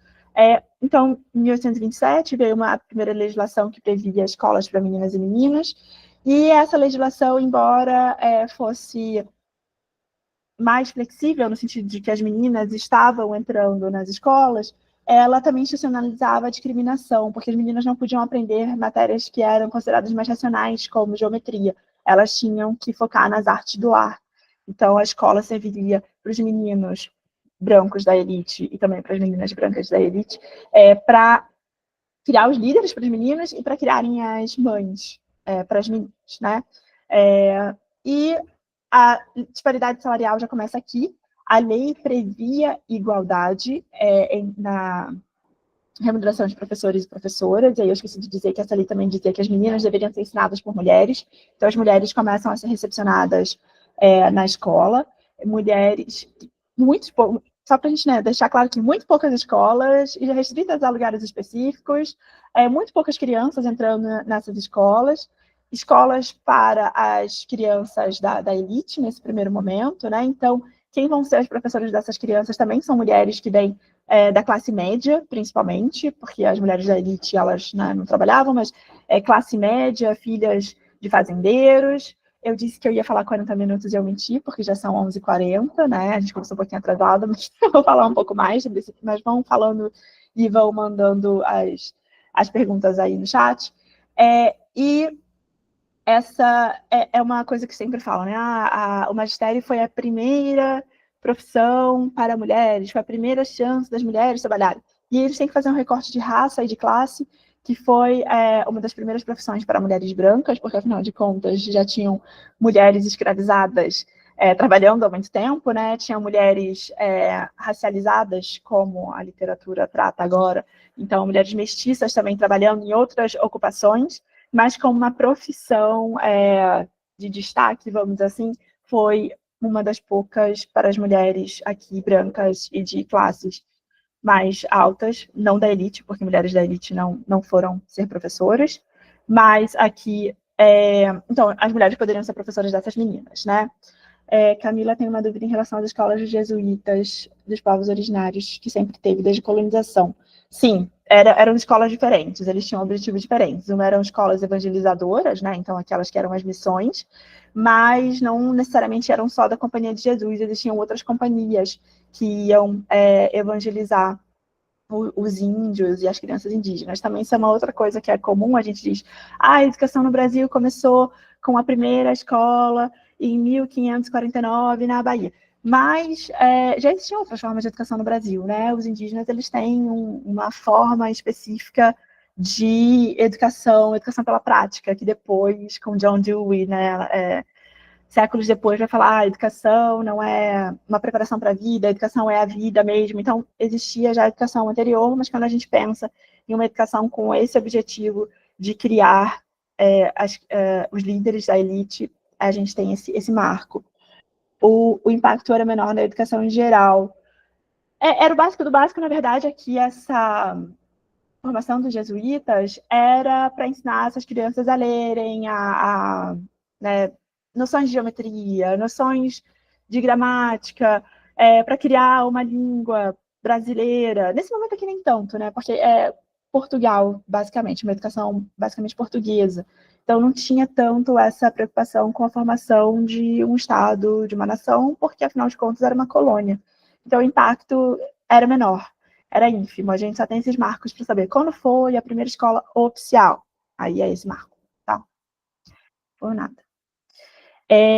Então, em 1827, veio uma primeira legislação que previa escolas para meninas e meninas, e essa legislação, embora fosse mais flexível, no sentido de que as meninas estavam entrando nas escolas, ela também institucionalizava a discriminação, porque as meninas não podiam aprender matérias que eram consideradas mais racionais, como geometria. Elas tinham que focar nas artes do lar. Então, a escola serviria para os meninos brancos da elite e também para as meninas brancas da elite, para criar os líderes para as meninas e para criarem as mães para as meninas, né? E a disparidade salarial já começa aqui. A lei previa igualdade na remuneração de professores e professoras, e aí eu esqueci de dizer que essa lei também dizia que as meninas deveriam ser ensinadas por mulheres, então as mulheres começam a ser recepcionadas na escola, mulheres, só para a gente, né, deixar claro que muito poucas escolas, e restritas a lugares específicos, muito poucas crianças entrando nessas escolas para as crianças da elite, nesse primeiro momento, né? Então, quem vão ser as professoras dessas crianças também são mulheres que vêm da classe média, principalmente, porque as mulheres da elite, elas, né, não trabalhavam, mas classe média, filhas de fazendeiros. Eu disse que eu ia falar 40 minutos e eu menti, porque já são 11h40, né? A gente começou um pouquinho atrasado, mas eu vou falar um pouco mais sobre isso, mas vão falando e vão mandando as perguntas aí no chat. E essa é uma coisa que sempre falam, né? O magistério foi a primeira profissão para mulheres, foi a primeira chance das mulheres trabalharem. E eles têm que fazer um recorte de raça e de classe, que foi uma das primeiras profissões para mulheres brancas, porque, afinal de contas, já tinham mulheres escravizadas trabalhando há muito tempo, né? Tinham mulheres racializadas, como a literatura trata agora, então mulheres mestiças também trabalhando em outras ocupações, mas como uma profissão de destaque, vamos dizer assim, foi uma das poucas para as mulheres aqui brancas e de classes mais altas, não da elite, porque mulheres da elite não foram ser professoras, mas aqui, então, as mulheres poderiam ser professoras dessas meninas, né? Camila tem uma dúvida em relação às escolas jesuítas dos povos originários, que sempre teve desde a colonização. Sim, eram escolas diferentes, eles tinham objetivos diferentes. Uma eram escolas evangelizadoras, né? Então, aquelas que eram as missões, mas não necessariamente eram só da Companhia de Jesus, existiam outras companhias que iam evangelizar os índios e as crianças indígenas. Também isso é uma outra coisa que é comum, a gente diz, a educação no Brasil começou com a primeira escola em 1549 na Bahia. Mas já existiam outras formas de educação no Brasil, né? Os indígenas, eles têm uma forma específica de educação pela prática, que depois, com John Dewey, né, séculos depois vai falar, a educação não é uma preparação para a vida, a educação é a vida mesmo. Então, existia já a educação anterior, mas quando a gente pensa em uma educação com esse objetivo de criar os líderes da elite, a gente tem esse marco. O impacto era menor na educação em geral. Era o básico do básico, na verdade, é que essa formação dos jesuítas era para ensinar essas crianças a lerem, né, noções de geometria, noções de gramática, para criar uma língua brasileira. Nesse momento aqui nem tanto, né? Porque é Portugal, basicamente, uma educação basicamente portuguesa. Então não tinha tanto essa preocupação com a formação de um Estado, de uma nação, porque afinal de contas era uma colônia. Então o impacto era menor, era ínfimo. A gente só tem esses marcos para saber quando foi a primeira escola oficial. Aí é esse marco, tá? Por nada.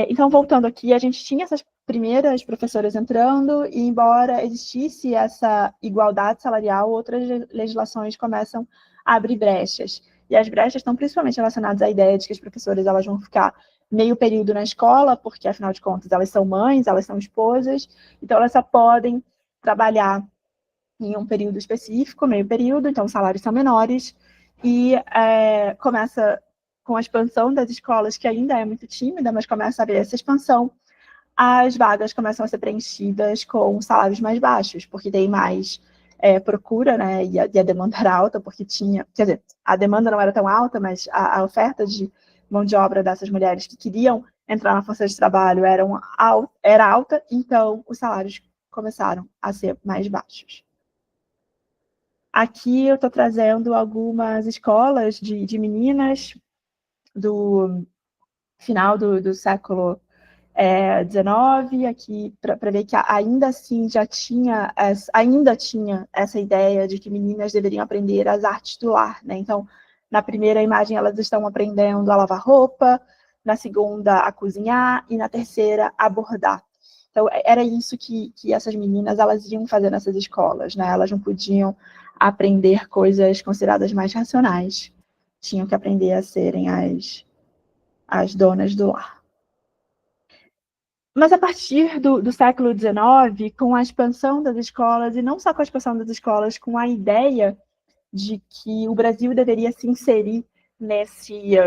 Então, voltando aqui, a gente tinha essas primeiras professoras entrando, e embora existisse essa igualdade salarial, outras legislações começam a abrir brechas. E as brechas estão principalmente relacionadas à ideia de que as professoras elas vão ficar meio período na escola, porque, afinal de contas, elas são mães, elas são esposas, então elas só podem trabalhar em um período específico, meio período, então os salários são menores, e começa com a expansão das escolas, que ainda é muito tímida, mas começa a haver essa expansão, as vagas começam a ser preenchidas com salários mais baixos, porque tem mais procura, né, e a demanda era alta, porque tinha, quer dizer, a demanda não era tão alta, mas a oferta de mão de obra dessas mulheres que queriam entrar na força de trabalho era alta, então os salários começaram a ser mais baixos. Aqui eu estou trazendo algumas escolas de meninas do final do século XIX, aqui para ver que ainda assim ainda tinha essa ideia de que meninas deveriam aprender as artes do lar, né? Então, na primeira imagem elas estão aprendendo a lavar roupa, na segunda a cozinhar e na terceira a bordar. Então, era isso que essas meninas elas iam fazer nessas escolas, né? Elas não podiam aprender coisas consideradas mais racionais. Tinham que aprender a serem as donas do lar. Mas a partir do século XIX, com a expansão das escolas, e não só com a expansão das escolas, com a ideia de que o Brasil deveria se inserir nesse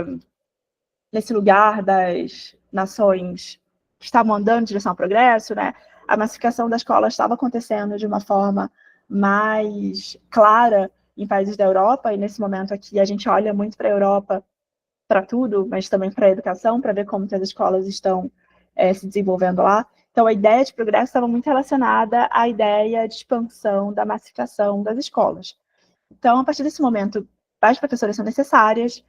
lugar das nações que estavam andando em direção ao progresso, né? A massificação da escola estava acontecendo de uma forma mais clara em países da Europa, e nesse momento aqui a gente olha muito para a Europa para tudo, mas também para a educação, para ver como que as escolas estão se desenvolvendo lá. Então, a ideia de progresso estava muito relacionada à ideia de expansão da massificação das escolas. Então, a partir desse momento, as professoras são necessárias,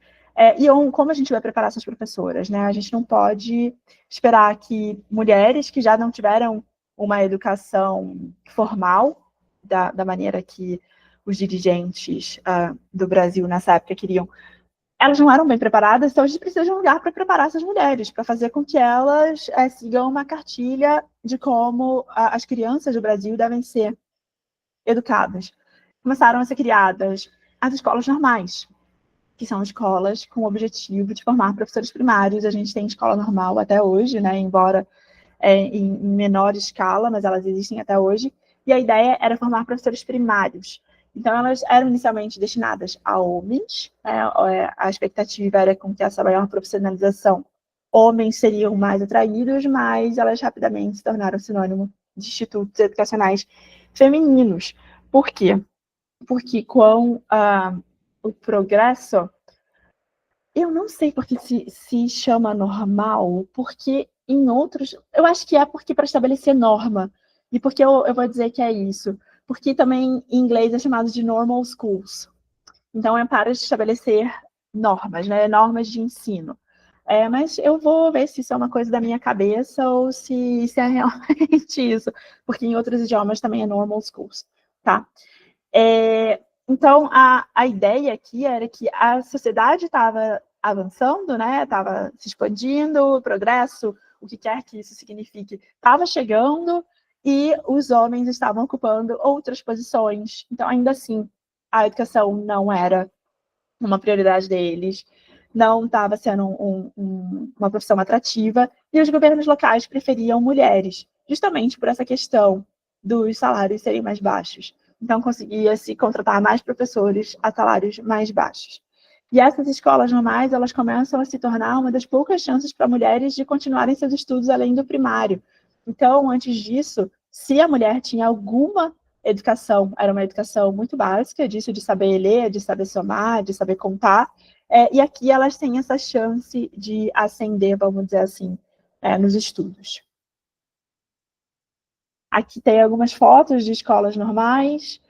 e como a gente vai preparar essas professoras, né? A gente não pode esperar que mulheres que já não tiveram uma educação formal, da maneira que os dirigentes do Brasil nessa época queriam, elas não eram bem preparadas, então a gente precisa de um lugar para preparar essas mulheres, para fazer com que elas sigam uma cartilha de como as crianças do Brasil devem ser educadas. Começaram a ser criadas as escolas normais, que são escolas com o objetivo de formar professores primários. A gente tem escola normal até hoje, né, embora em menor escala, mas elas existem até hoje, e a ideia era formar professores primários. Então, elas eram inicialmente destinadas a homens, né? A expectativa era com que essa maior profissionalização, homens seriam mais atraídos, mas elas rapidamente se tornaram sinônimo de institutos educacionais femininos, Por quê? Porque com o progresso, eu não sei porque se chama normal, porque em outros... Eu acho que é porque para estabelecer norma. E porque eu vou dizer que é isso? Porque também em inglês é chamado de normal schools. Então é para estabelecer normas, né? Normas de ensino. Mas eu vou ver se isso é uma coisa da minha cabeça ou se é realmente isso. Porque em outros idiomas também é normal schools, tá? Então, a ideia aqui era que a sociedade estava avançando, né? Estava se expandindo, o progresso, o que quer que isso signifique, estava chegando e os homens estavam ocupando outras posições. Então, ainda assim, a educação não era uma prioridade deles, não estava sendo uma profissão atrativa, e os governos locais preferiam mulheres, justamente por essa questão dos salários serem mais baixos. Então, conseguia-se contratar mais professores a salários mais baixos. E essas escolas normais, elas começam a se tornar uma das poucas chances para mulheres de continuarem seus estudos além do primário. Então, antes disso, se a mulher tinha alguma educação, era uma educação muito básica, disso de saber ler, de saber somar, de saber contar, e aqui elas têm essa chance de ascender, vamos dizer assim, nos estudos. Aqui tem algumas fotos de escolas normais,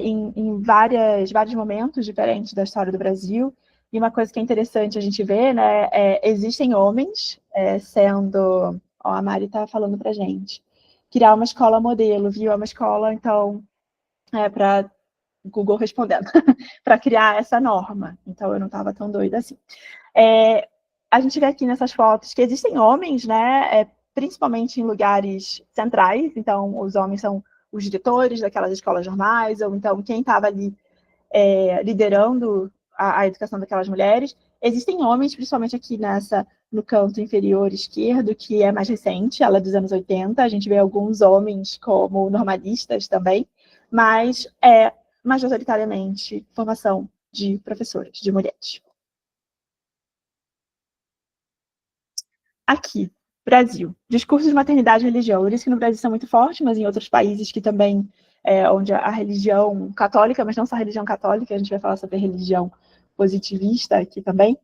em vários momentos diferentes da história do Brasil. E uma coisa que é interessante a gente ver, né, existem homens sendo... Ó, a Mari está falando para a gente. Criar uma escola modelo, viu? É uma escola, então, para Google respondendo, para criar essa norma. Então, eu não estava tão doida assim. A gente vê aqui nessas fotos que existem homens, né, principalmente em lugares centrais. Então, os homens são os diretores daquelas escolas normais, ou então quem estava ali liderando a educação daquelas mulheres. Existem homens, principalmente aqui no canto inferior esquerdo, que é mais recente, ela é dos anos 80. A gente vê alguns homens como normalistas também, mas majoritariamente formação de professoras, de mulheres. Aqui, Brasil, discursos de maternidade e religião. Eu disse que no Brasil são muito fortes, mas em outros países que também, onde a religião católica, mas não só a religião católica, a gente vai falar sobre a religião positivista aqui também,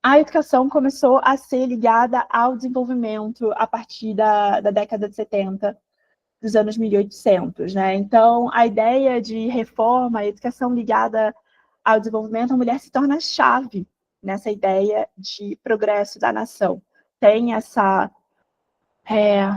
a educação começou a ser ligada ao desenvolvimento a partir da década de 70, dos anos 1800, né? Então, a ideia de reforma, a educação ligada ao desenvolvimento, a mulher se torna chave nessa ideia de progresso da nação. Tem essa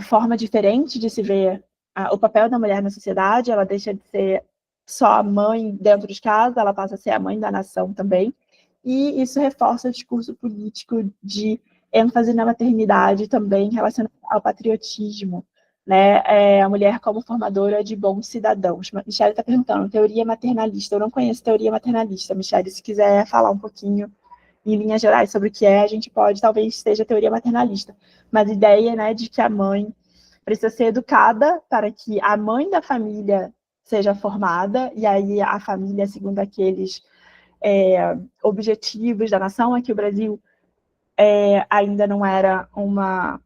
forma diferente de se ver o papel da mulher na sociedade, ela deixa de ser só a mãe dentro de casa, ela passa a ser a mãe da nação também, e isso reforça o discurso político de ênfase na maternidade também relacionado ao patriotismo, né? A mulher como formadora de bons cidadãos. Michele está perguntando, teoria maternalista. Eu não conheço teoria maternalista, Michele, se quiser falar um pouquinho em linhas gerais sobre o que a gente pode, talvez seja teoria maternalista. Mas a ideia, né, de que a mãe precisa ser educada para que a mãe da família seja formada, e aí a família, segundo aqueles objetivos da nação. Aqui o Brasil ainda não era uma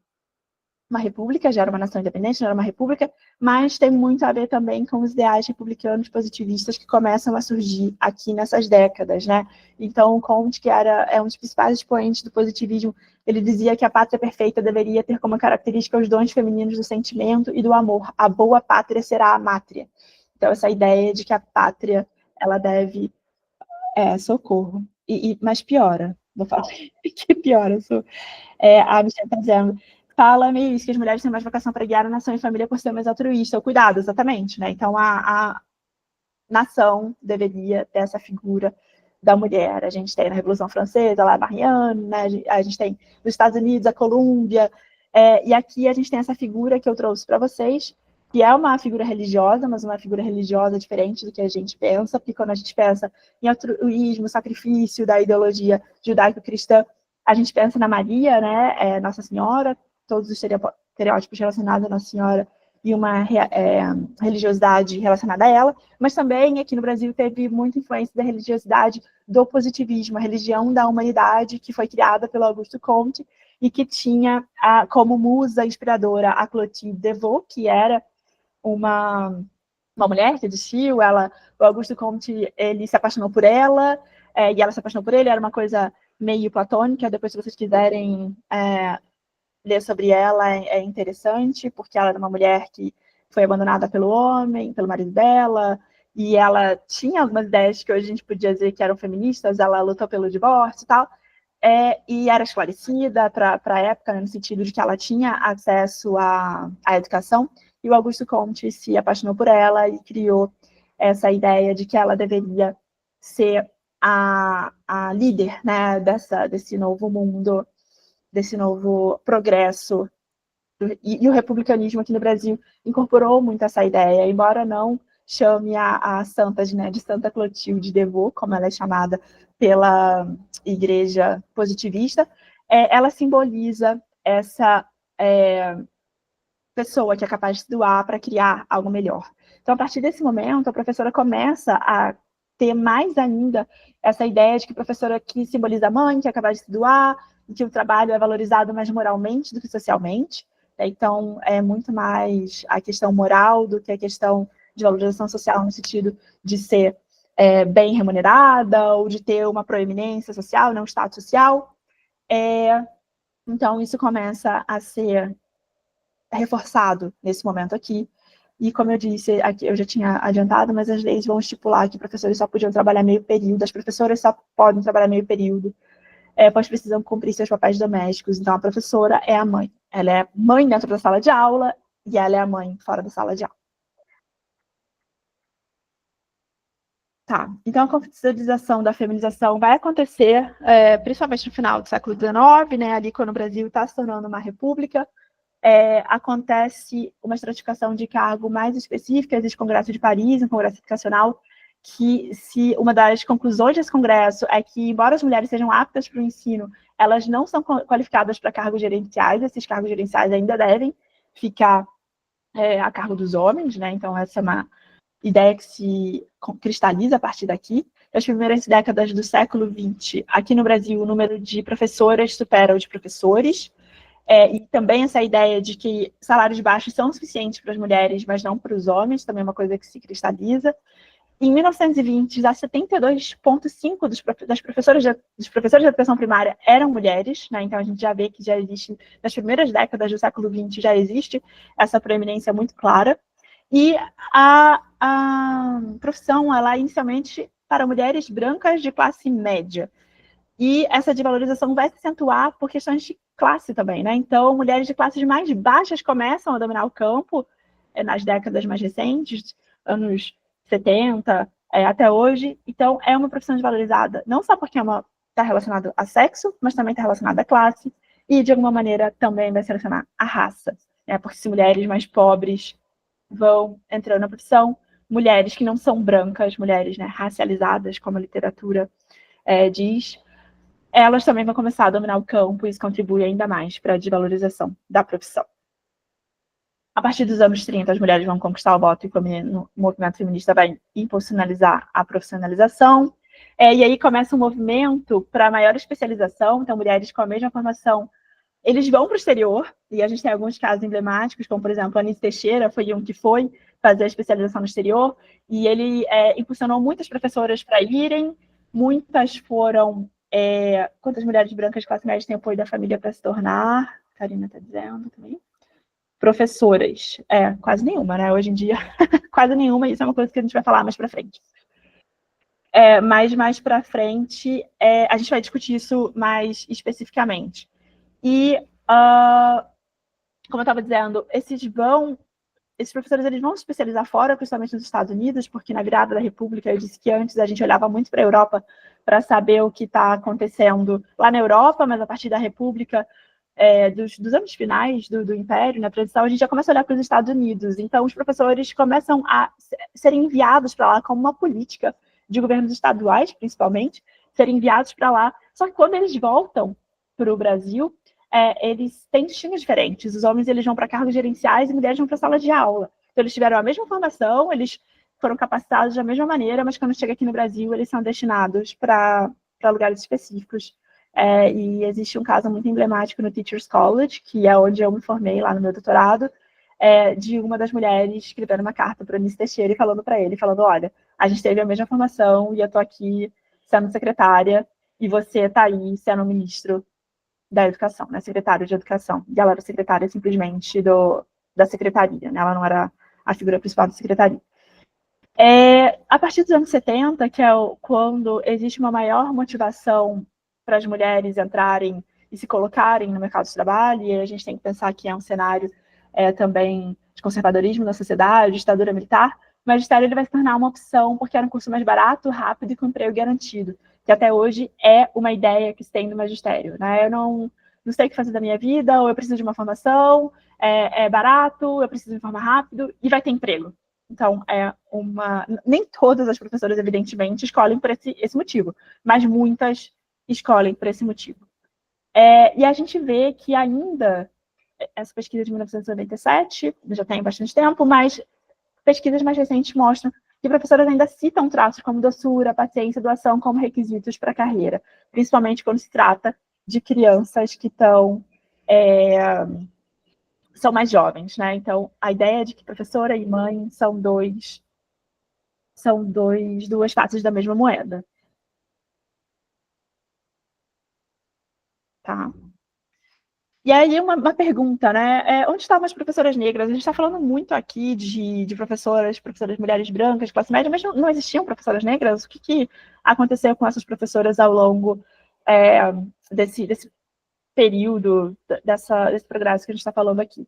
república, já era uma nação independente, não era uma república, mas tem muito a ver também com os ideais republicanos positivistas que começam a surgir aqui nessas décadas, né? Então, Comte, que é um dos principais expoentes do positivismo, ele dizia que a pátria perfeita deveria ter como característica os dons femininos do sentimento e do amor. A boa pátria será a mátria. Então, essa ideia de que a pátria, ela deve... socorro. Mas piora. Vou falar que piora. A Michelle está dizendo... Fala-me isso, que as mulheres têm mais vocação para guiar a nação e família por ser mais altruísta. O cuidado, exatamente, né? Então, a nação deveria ter essa figura da mulher. A gente tem na Revolução Francesa, lá, Marianne, né? A gente tem nos Estados Unidos, a Colômbia, e aqui a gente tem essa figura que eu trouxe para vocês, que é uma figura religiosa, mas uma figura religiosa diferente do que a gente pensa, porque quando a gente pensa em altruísmo, sacrifício da ideologia judaico-cristã, a gente pensa na Maria, né? Nossa Senhora, todos os estereótipos relacionados à Nossa Senhora e uma religiosidade relacionada a ela, mas também aqui no Brasil teve muita influência da religiosidade do positivismo, a religião da humanidade, que foi criada pelo Auguste Comte e que tinha como musa inspiradora a Clotilde Devaux, que era uma uma mulher que existiu, o Augusto Comte, ele se apaixonou por ela, e ela se apaixonou por ele, era uma coisa meio platônica. Depois, se vocês quiserem ler sobre ela, é interessante, porque ela era uma mulher que foi abandonada pelo homem, pelo marido dela, e ela tinha algumas ideias que hoje a gente podia dizer que eram feministas, ela lutou pelo divórcio e tal, e era esclarecida para a época, né, no sentido de que ela tinha acesso à educação, e o Augusto Comte se apaixonou por ela e criou essa ideia de que ela deveria ser a líder, né, desse novo mundo, desse novo progresso. E o republicanismo aqui no Brasil incorporou muito essa ideia, embora não chame a santa, né, de Santa Clotilde Devaux, como ela é chamada pela igreja positivista, ela simboliza essa pessoa que é capaz de se doar para criar algo melhor. Então, a partir desse momento, a professora começa a ter mais ainda essa ideia de que a professora que simboliza a mãe, que é capaz de se doar, e que o trabalho é valorizado mais moralmente do que socialmente. Então, é muito mais a questão moral do que a questão de valorização social, no sentido de ser bem remunerada ou de ter uma proeminência social, não status social. Então, isso começa a ser reforçado nesse momento aqui. E, como eu disse, aqui eu já tinha adiantado, mas as leis vão estipular que professores só podiam trabalhar meio período, as professoras só podem trabalhar meio período, pois precisam cumprir seus papéis domésticos. Então, a professora é a mãe. Ela é mãe dentro da sala de aula e ela é a mãe fora da sala de aula. Tá, então a conscientização da feminização vai acontecer principalmente no final do século XIX, né, ali quando o Brasil está se tornando uma república. Acontece uma estratificação de cargo mais específica. Existe o Congresso de Paris, um congresso educacional, que uma das conclusões desse congresso é que, embora as mulheres sejam aptas para o ensino, elas não são qualificadas para cargos gerenciais. Esses cargos gerenciais ainda devem ficar a cargo dos homens, né? Então, essa é uma ideia que se cristaliza a partir daqui. Nas primeiras décadas do século XX, aqui no Brasil, o número de professoras supera o de professores. E também essa ideia de que salários baixos são suficientes para as mulheres, mas não para os homens, também é uma coisa que se cristaliza. Em 1920, já 72,5% dos professores de educação primária eram mulheres, né? Então a gente já vê que já existe, nas primeiras décadas do século XX, já existe essa proeminência muito clara. E a profissão, ela é inicialmente para mulheres brancas de classe média. E essa desvalorização vai se acentuar por questões de classe também, né? Então, mulheres de classes mais baixas começam a dominar o campo nas décadas mais recentes, anos 70, até hoje. Então, é uma profissão desvalorizada, não só porque está relacionada a sexo, mas também está relacionada à classe, e, de alguma maneira, também vai se relacionar à raça, né? Porque se mulheres mais pobres vão entrando na profissão, mulheres que não são brancas, mulheres, né, racializadas, como a literatura diz, elas também vão começar a dominar o campo, e isso contribui ainda mais para a desvalorização da profissão. A partir dos anos 30, as mulheres vão conquistar o voto e o movimento feminista vai impulsionalizar a profissionalização. E aí começa um movimento para maior especialização. Então, mulheres com a mesma formação, eles vão para o exterior, e a gente tem alguns casos emblemáticos, como, por exemplo, a Anice Teixeira foi um que foi fazer a especialização no exterior, e ele impulsionou muitas professoras para irem, muitas foram... quantas mulheres brancas de classe média têm apoio da família para se tornar? Karina está dizendo também. Professoras. Quase nenhuma, né? Hoje em dia, quase nenhuma. Isso é uma coisa que a gente vai falar mais para frente. Mas mais para frente, a gente vai discutir isso mais especificamente. E, como eu estava dizendo, esses professores eles vão se especializar fora, principalmente nos Estados Unidos, porque na virada da República, eu disse que antes a gente olhava muito para a Europa para saber o que está acontecendo lá na Europa, mas a partir da República, dos anos finais do Império, na transição, a gente já começa a olhar para os Estados Unidos. Então, os professores começam a serem enviados para lá como uma política de governos estaduais, principalmente, serem enviados para lá. Só que quando eles voltam para o Brasil, eles têm destinos diferentes. Os homens eles vão para cargos gerenciais e mulheres vão para a sala de aula. Então, eles tiveram a mesma formação, eles foram capacitados da mesma maneira, mas quando chega aqui no Brasil, eles são destinados para lugares específicos. E existe um caso muito emblemático no Teachers College, que é onde eu me formei lá no meu doutorado, de uma das mulheres escrevendo uma carta para o Eunice Teixeira e falando para ele, olha, a gente teve a mesma formação e eu estou aqui sendo secretária e você está aí sendo ministro da educação, né, secretário de educação. E ela era secretária simplesmente da secretaria, né, ela não era a figura principal da secretaria. A partir dos anos 70, que é quando existe uma maior motivação para as mulheres entrarem e se colocarem no mercado de trabalho, e a gente tem que pensar que é um cenário também de conservadorismo na sociedade, de ditadura militar, o magistério ele vai se tornar uma opção porque era um curso mais barato, rápido e com emprego garantido, que até hoje é uma ideia que se tem do magistério, né? Eu não sei o que fazer da minha vida, ou eu preciso de uma formação, é barato, eu preciso me formar rápido, e vai ter emprego. Então, nem todas as professoras, evidentemente, escolhem por esse motivo, mas muitas escolhem por esse motivo. E a gente vê que ainda, essa pesquisa de 1997, já tem bastante tempo, mas pesquisas mais recentes mostram que professoras ainda citam traços como doçura, paciência, doação como requisitos para a carreira, principalmente quando se trata de crianças que são mais jovens, né? Então, a ideia de que professora e mãe são duas faces da mesma moeda. Tá? E aí, uma pergunta, né? Onde estavam as professoras negras? A gente está falando muito aqui de professoras mulheres brancas, classe média, mas não existiam professoras negras? O que aconteceu com essas professoras ao longo desse período, desse progresso que a gente está falando aqui?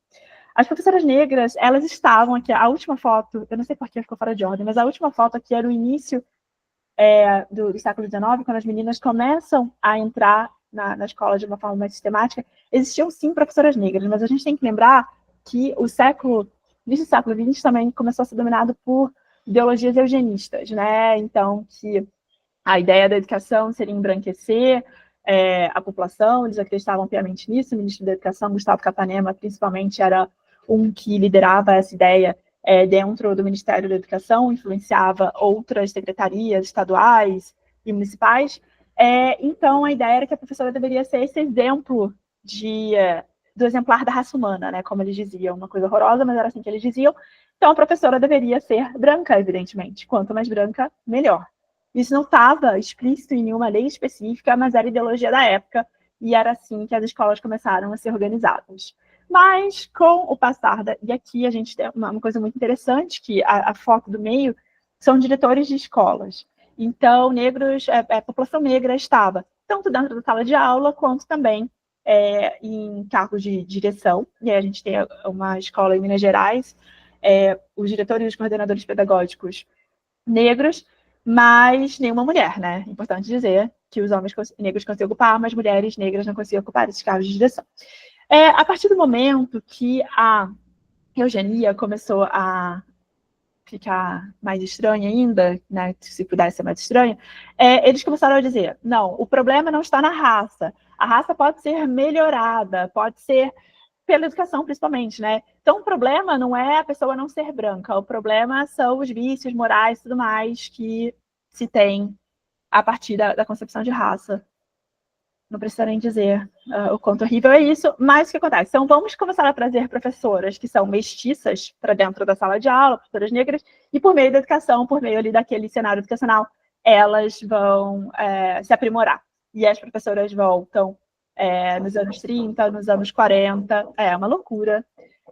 As professoras negras, elas estavam aqui, a última foto, eu não sei por que ficou fora de ordem, mas a última foto aqui era o início do século XIX, quando as meninas começam a entrar na escola de uma forma mais sistemática. Existiam sim professoras negras, mas a gente tem que lembrar que o início do século XX também começou a ser dominado por ideologias eugenistas, né? Então, que a ideia da educação seria embranquecer a população, eles acreditavam piamente nisso. O ministro da Educação, Gustavo Capanema, principalmente, era um que liderava essa ideia dentro do Ministério da Educação, influenciava outras secretarias estaduais e municipais. Então, a ideia era que a professora deveria ser esse exemplo do exemplar da raça humana, né? Como eles diziam, uma coisa horrorosa, mas era assim que eles diziam. Então, a professora deveria ser branca, evidentemente. Quanto mais branca, melhor. Isso não estava explícito em nenhuma lei específica, mas era ideologia da época, e era assim que as escolas começaram a ser organizadas. Mas, com o passar e aqui a gente tem uma coisa muito interessante, que a foto do meio são diretores de escolas. Então, a população negra estava tanto dentro da sala de aula, quanto também em cargos de direção. E aí a gente tem uma escola em Minas Gerais, os diretores e os coordenadores pedagógicos negros, mas nenhuma mulher, né? Importante dizer que os homens negros conseguiam ocupar, mas mulheres negras não conseguiam ocupar esses cargos de direção. A partir do momento que a eugenia começou a ficar mais estranha ainda, né, se pudesse ser mais estranha, eles começaram a dizer, não, o problema não está na raça, a raça pode ser melhorada, pode ser pela educação, principalmente, né? Então, o problema não é a pessoa não ser branca, o problema são os vícios morais e tudo mais que se tem a partir da concepção de raça. Não precisa nem dizer o quanto horrível é isso, mas o que acontece? Então, vamos começar a trazer professoras que são mestiças para dentro da sala de aula, professoras negras, e por meio da educação, por meio ali daquele cenário educacional, elas vão se aprimorar. E as professoras voltam nos anos 30, nos anos 40, é uma loucura.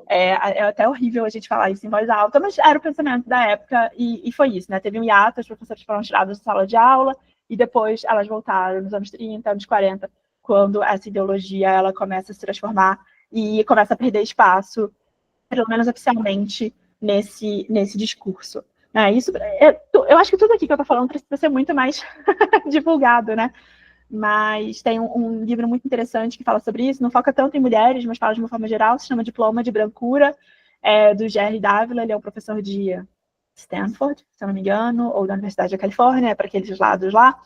É até horrível a gente falar isso em voz alta, mas era o pensamento da época, e foi isso, né? Teve um hiato, as professoras foram tiradas da sala de aula, e depois elas voltaram nos anos 30, anos 40, quando essa ideologia ela começa a se transformar e começa a perder espaço, pelo menos oficialmente, nesse discurso. Eu acho que tudo aqui que eu estou falando precisa ser muito mais divulgado, né? Mas tem um livro muito interessante que fala sobre isso, não foca tanto em mulheres, mas fala de uma forma geral, se chama Diploma de Brancura, do Jerry Dávila. Ele é um professor de Stanford, se eu não me engano, ou da Universidade da Califórnia, para aqueles lados lá,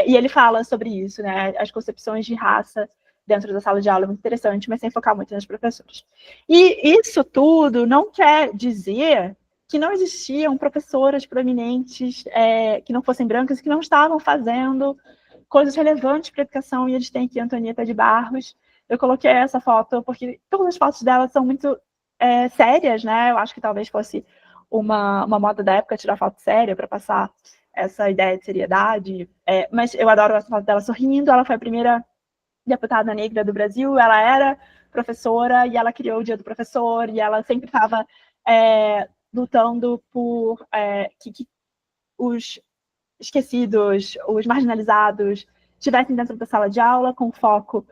e ele fala sobre isso, né, as concepções de raça dentro da sala de aula é muito interessante, mas sem focar muito nas professoras. E isso tudo não quer dizer que não existiam professoras proeminentes que não fossem brancas, que não estavam fazendo coisas relevantes para a educação, e a gente tem aqui a Antonieta de Barros. Eu coloquei essa foto porque todas as fotos dela são muito sérias, né? Eu acho que talvez fosse uma moda da época tirar foto séria para passar essa ideia de seriedade. Mas eu adoro essa foto dela sorrindo. Ela foi a primeira deputada negra do Brasil. Ela era professora e ela criou o Dia do Professor, e ela sempre estava lutando por que os esquecidos, os marginalizados, estivessem dentro da sala de aula, com foco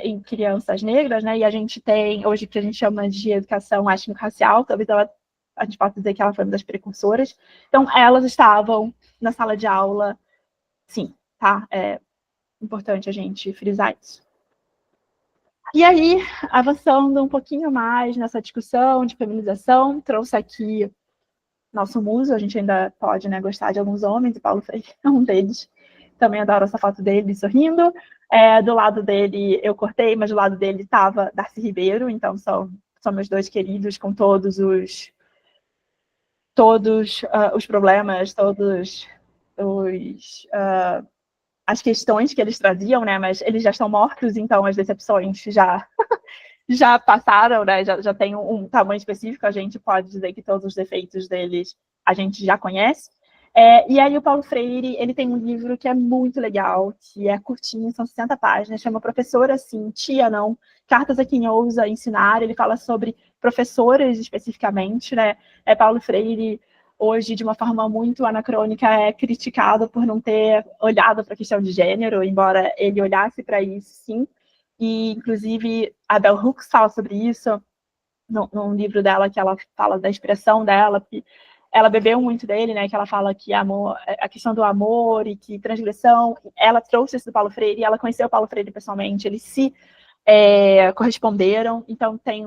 em crianças negras, né? E a gente tem, hoje, o que a gente chama de educação étnico-racial, talvez a gente possa dizer que ela foi uma das precursoras. Então, elas estavam na sala de aula, sim, tá? É importante a gente frisar isso. E aí, avançando um pouquinho mais nessa discussão de feminização, trouxe aqui nosso muso. A gente ainda pode, né, gostar de alguns homens, e Paulo Freire é um deles. Também adoro essa foto dele sorrindo. Do lado dele, eu cortei, mas do lado dele estava Darcy Ribeiro, então são meus dois queridos, com todos os problemas, as questões que eles traziam, né? Mas eles já estão mortos, então as decepções já passaram, né? Já tem um tamanho específico. A gente pode dizer que todos os defeitos deles a gente já conhece. E aí o Paulo Freire, ele tem um livro que é muito legal, que é curtinho, são 60 páginas, chama Professora Sim, Tia Não, Cartas a Quem Ousa Ensinar. Ele fala sobre professoras especificamente, né? Paulo Freire, hoje, de uma forma muito anacrônica, é criticado por não ter olhado para a questão de gênero, embora ele olhasse para isso, sim. E, inclusive, a Bell Hooks fala sobre isso num livro dela, que ela fala da expressão dela, que ela bebeu muito dele, né? Que ela fala que a questão do amor e que transgressão, ela trouxe isso do Paulo Freire, e ela conheceu o Paulo Freire pessoalmente, eles se corresponderam. Então tem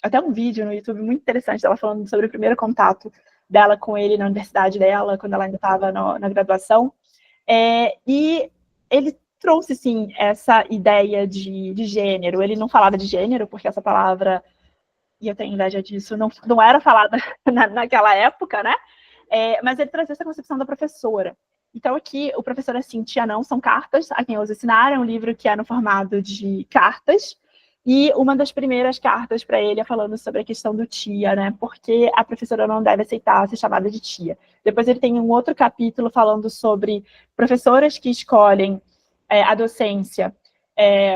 até um vídeo no YouTube muito interessante dela falando sobre o primeiro contato dela com ele na universidade dela, quando ela ainda estava na graduação. E ele trouxe, sim, essa ideia de gênero. Ele não falava de gênero, porque essa palavra, e eu tenho inveja disso, não era falada naquela época, né? Mas ele trazia essa concepção da professora. Então, aqui, o Professor Assim, Tia Não, são cartas a quem ousa ensinar. É um livro que é no formato de cartas. E uma das primeiras cartas para ele é falando sobre a questão do tia, né? Porque a professora não deve aceitar ser chamada de tia. Depois ele tem um outro capítulo falando sobre professoras que escolhem a docência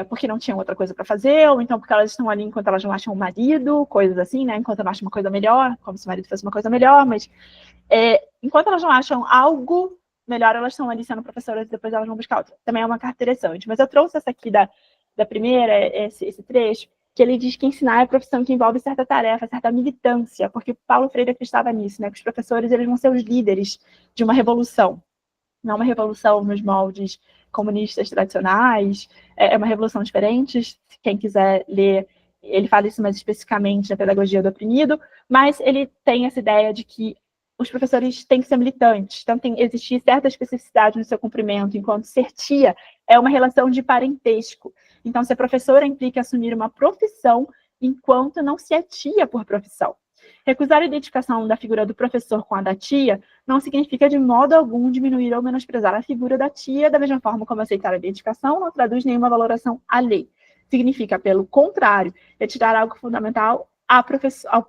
porque não tinham outra coisa para fazer, ou então porque elas estão ali enquanto elas não acham um marido, coisas assim, né? Enquanto não acham uma coisa melhor, como se o marido fosse uma coisa melhor, mas enquanto elas não acham algo melhor, elas estão ali sendo professoras e depois elas vão buscar outra. Também é uma carta interessante. Mas eu trouxe essa aqui da primeira, esse trecho, que ele diz que ensinar é a profissão que envolve certa tarefa, certa militância, porque Paulo Freire acreditava nisso, né? Que os professores, eles vão ser os líderes de uma revolução. Não uma revolução nos moldes comunistas tradicionais, é uma revolução diferente. Quem quiser ler, ele fala isso mais especificamente na Pedagogia do Oprimido, mas ele tem essa ideia de que os professores têm que ser militantes, então tem que existir certa especificidade no seu cumprimento, enquanto ser tia é uma relação de parentesco. Então, ser professora implica assumir uma profissão, enquanto não se é tia por profissão. Recusar a identificação da figura do professor com a da tia não significa de modo algum diminuir ou menosprezar a figura da tia, da mesma forma como aceitar a identificação não traduz nenhuma valoração alheia. Significa, pelo contrário, retirar algo fundamental ao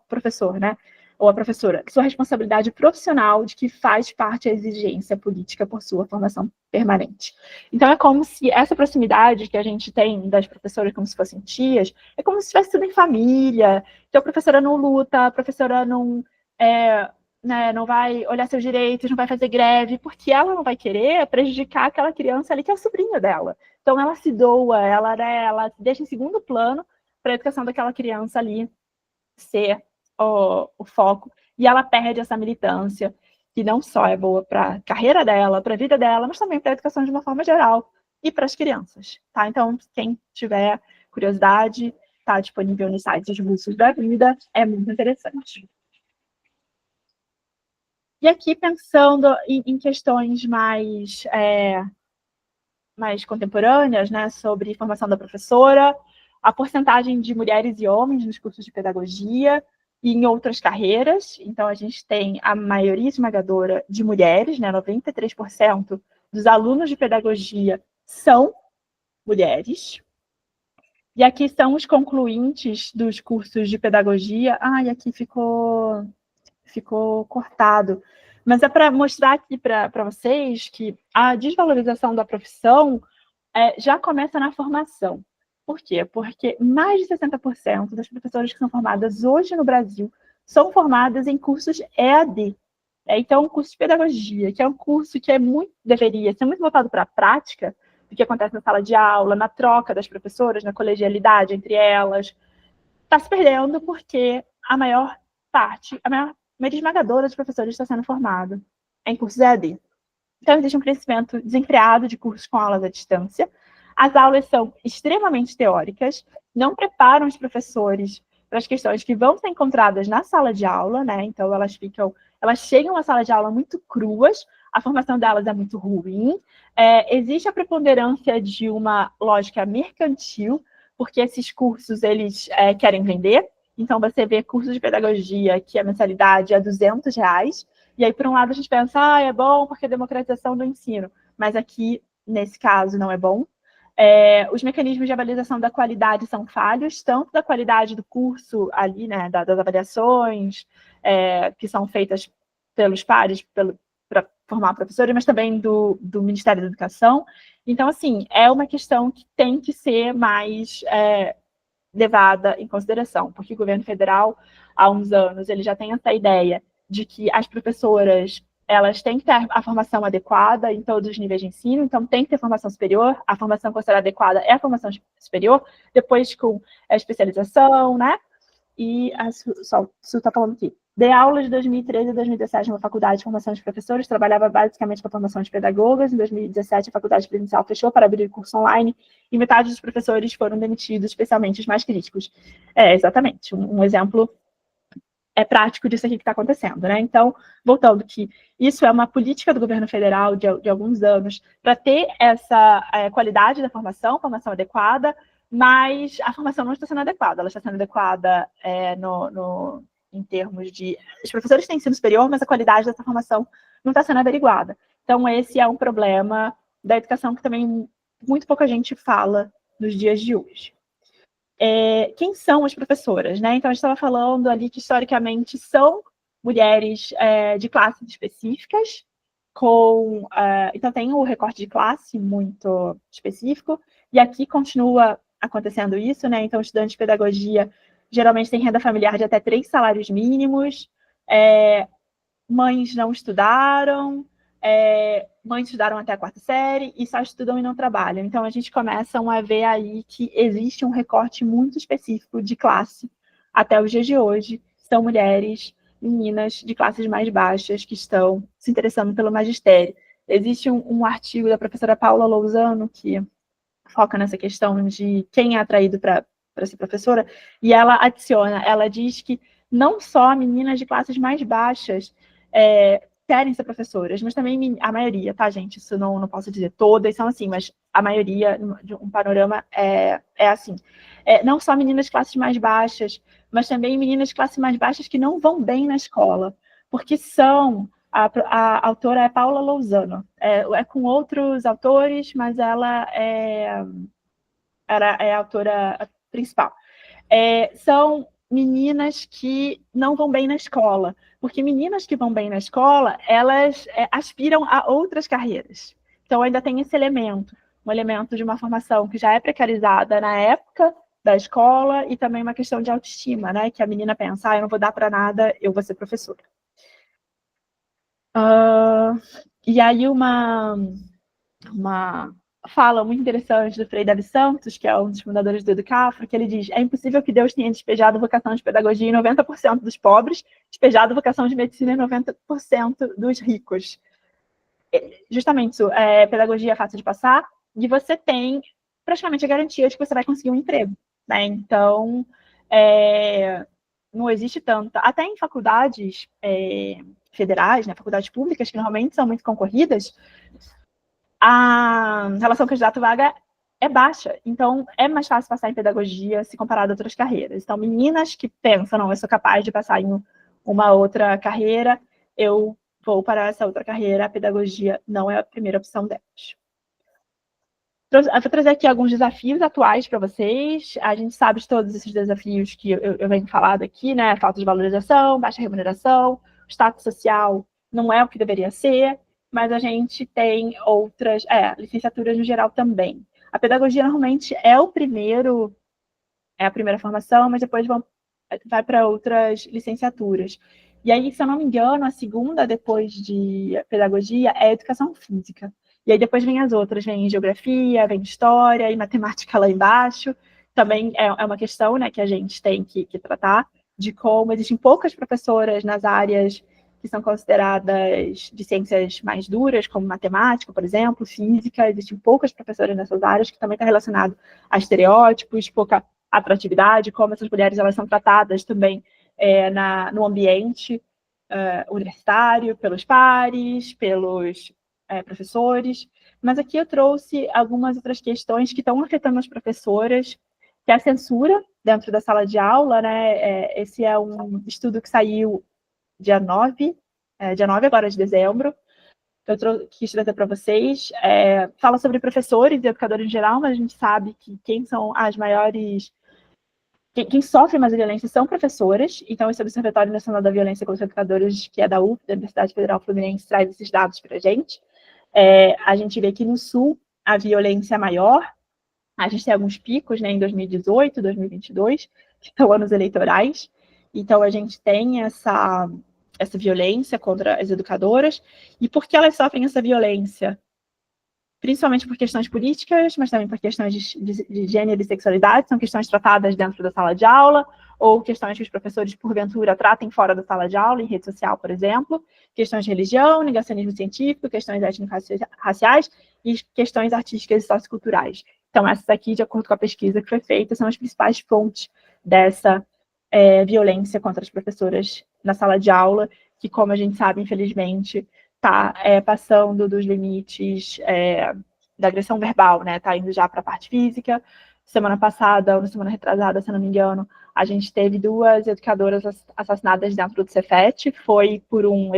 professor, né? Ou a professora, sua responsabilidade profissional de que faz parte a exigência política por sua formação permanente. Então, é como se essa proximidade que a gente tem das professoras como se fossem tias, é como se estivesse tudo em família. Então, a professora não luta, a professora não não vai olhar seus direitos, não vai fazer greve, porque ela não vai querer prejudicar aquela criança ali que é o sobrinho dela. Então, ela se doa, ela se deixa em segundo plano para a educação daquela criança ali ser o foco, e ela perde essa militância, que não só é boa para a carreira dela, para a vida dela, mas também para a educação de uma forma geral, e para as crianças, tá? Então, quem tiver curiosidade, está disponível no site dos Bustos da Vida, é muito interessante. E aqui, pensando em questões mais contemporâneas, né, sobre formação da professora, a porcentagem de mulheres e homens nos cursos de pedagogia e em outras carreiras. Então, a gente tem a maioria esmagadora de mulheres, né, 93% dos alunos de pedagogia são mulheres. E aqui são os concluintes dos cursos de pedagogia. E aqui ficou cortado. Mas é para mostrar aqui para vocês que a desvalorização da profissão já começa na formação. Por quê? Porque mais de 60% das professoras que são formadas hoje no Brasil são formadas em cursos EAD. Então, o curso de pedagogia, que é um curso que deveria ser muito voltado para a prática, do que acontece na sala de aula, na troca das professoras, na colegialidade entre elas, está se perdendo porque a maioria esmagadora dos professores está sendo formada em cursos EAD. Então, existe um crescimento desenfreado de cursos com aulas à distância. As aulas são extremamente teóricas, não preparam os professores para as questões que vão ser encontradas na sala de aula, né? Então, elas chegam à sala de aula muito cruas, a formação delas é muito ruim. Existe a preponderância de uma lógica mercantil, porque esses cursos, eles querem vender. Então, você vê cursos de pedagogia que a mensalidade é R$200, e aí, por um lado, a gente pensa, é bom porque é democratização do ensino, mas aqui, nesse caso, não é bom. Os mecanismos de avaliação da qualidade são falhos, tanto da qualidade do curso ali, né, das avaliações que são feitas pelos pares para formar professores, mas também do Ministério da Educação. Então, assim, é uma questão que tem que ser mais levada em consideração, porque o governo federal, há uns anos, ele já tem essa ideia de que as professoras, elas têm que ter a formação adequada em todos os níveis de ensino, então tem que ter formação superior, a formação considerada adequada é a formação superior, depois com a especialização, né? E a Su está falando aqui. Dei aulas de 2013 a 2017 numa faculdade de formação de professores, trabalhava basicamente com a formação de pedagogas. Em 2017, a faculdade presencial fechou para abrir curso online e metade dos professores foram demitidos, especialmente os mais críticos. Exatamente. Um exemplo prático disso aqui que está acontecendo, né? Então, voltando que isso é uma política do governo federal de alguns anos para ter essa qualidade da formação adequada, mas a formação não está sendo adequada. Ela está sendo adequada em termos de... Os professores têm ensino superior, mas a qualidade dessa formação não está sendo averiguada. Então, esse é um problema da educação que também muito pouca gente fala nos dias de hoje. Quem são as professoras, né? Então, a gente estava falando ali que, historicamente, são mulheres de classes específicas, então tem o recorte de classe muito específico, e aqui continua acontecendo isso, né? Então, estudantes de pedagogia geralmente têm renda familiar de até 3 salários mínimos, mães não estudaram, mães estudaram até a 4ª série e só estudam e não trabalham. Então, a gente começa a ver aí que existe um recorte muito específico de classe. Até os dias de hoje, são mulheres, meninas de classes mais baixas que estão se interessando pelo magistério. Existe um artigo da professora Paula Lousano que foca nessa questão de quem é atraído para ser professora, e ela diz que não só meninas de classes mais baixas querem ser professoras, mas também a maioria, tá, gente? Isso não posso dizer todas são assim, mas a maioria, de um panorama, é assim. Não só meninas de classes mais baixas, mas também meninas de classes mais baixas que não vão bem na escola, porque a autora é Paula Lousano, com outros autores, mas ela é a autora principal. São meninas que não vão bem na escola, porque meninas que vão bem na escola, elas aspiram a outras carreiras. Então, ainda tem esse elemento, um elemento de uma formação que já é precarizada na época da escola e também uma questão de autoestima, né? Que a menina pensa, eu não vou dar para nada, eu vou ser professora. E aí uma fala muito interessante do Frei Davi Santos, que é um dos fundadores do Educafro, que ele diz: é impossível que Deus tenha despejado vocação de pedagogia em 90% dos pobres, despejado vocação de medicina em 90% dos ricos. Justamente isso, pedagogia é fácil de passar, e você tem praticamente a garantia de que você vai conseguir um emprego, né? Então, não existe tanta... Até em faculdades federais, né, faculdades públicas, que normalmente são muito concorridas, a relação candidato-vaga é baixa, então é mais fácil passar em pedagogia se comparado a outras carreiras. Então, meninas que pensam, não, eu sou capaz de passar em uma outra carreira, eu vou para essa outra carreira, a pedagogia não é a primeira opção delas. Eu vou trazer aqui alguns desafios atuais para vocês. A gente sabe de todos esses desafios que eu venho falando aqui, né? Falta de valorização, baixa remuneração, o status social não é o que deveria ser, mas a gente tem outras, licenciaturas no geral também. A pedagogia normalmente é a primeira formação, mas depois vai para outras licenciaturas. E aí, se eu não me engano, a segunda, depois de pedagogia, é educação física. E aí depois vem as outras, vem geografia, vem história e matemática lá embaixo. Também é uma questão, né, que a gente tem que tratar, de como existem poucas professoras nas áreas que são consideradas de ciências mais duras, como matemática, por exemplo, física. Existem poucas professoras nessas áreas, que também está relacionado a estereótipos, pouca atratividade, como essas mulheres elas são tratadas também no ambiente universitário, pelos pares, pelos professores. Mas aqui eu trouxe algumas outras questões que estão afetando as professoras, que é a censura dentro da sala de aula, né? Esse é um estudo que saiu dia 9 agora de dezembro, que eu quis trazer para vocês. Fala sobre professores e educadores em geral, mas a gente sabe que quem são as maiores... Quem sofre mais violência são professoras. Então, esse Observatório Nacional da Violência contra Educadores, que é da UF, da Universidade Federal Fluminense, traz esses dados para a gente. A gente vê que no Sul a violência é maior. A gente tem alguns picos, né, em 2018, 2022, que são anos eleitorais. Então, a gente tem essa violência contra as educadoras. E por que elas sofrem essa violência? Principalmente por questões políticas, mas também por questões de gênero e sexualidade, são questões tratadas dentro da sala de aula, ou questões que os professores, porventura, tratem fora da sala de aula, em rede social, por exemplo, questões de religião, negacionismo científico, questões étnico-raciais e questões artísticas e socioculturais. Então, essas aqui, de acordo com a pesquisa que foi feita, são as principais fontes dessa violência contra as professoras na sala de aula, que, como a gente sabe, infelizmente, está passando dos limites da agressão verbal, né? Está indo já para a parte física. Semana passada, ou na semana retrasada, se não me engano, a gente teve 2 educadoras assassinadas dentro do Cefet. Foi por um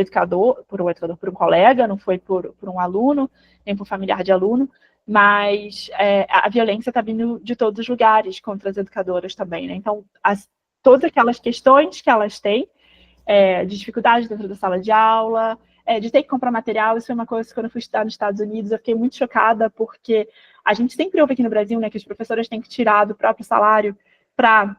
colega, não foi por um aluno, nem por familiar de aluno, mas a violência está vindo de todos os lugares contra as educadoras também, né? Então, todas aquelas questões que elas têm, de dificuldade dentro da sala de aula, de ter que comprar material. Isso foi uma coisa que, quando eu fui estudar nos Estados Unidos, eu fiquei muito chocada, porque a gente sempre ouve aqui no Brasil, né, que as professoras têm que tirar do próprio salário para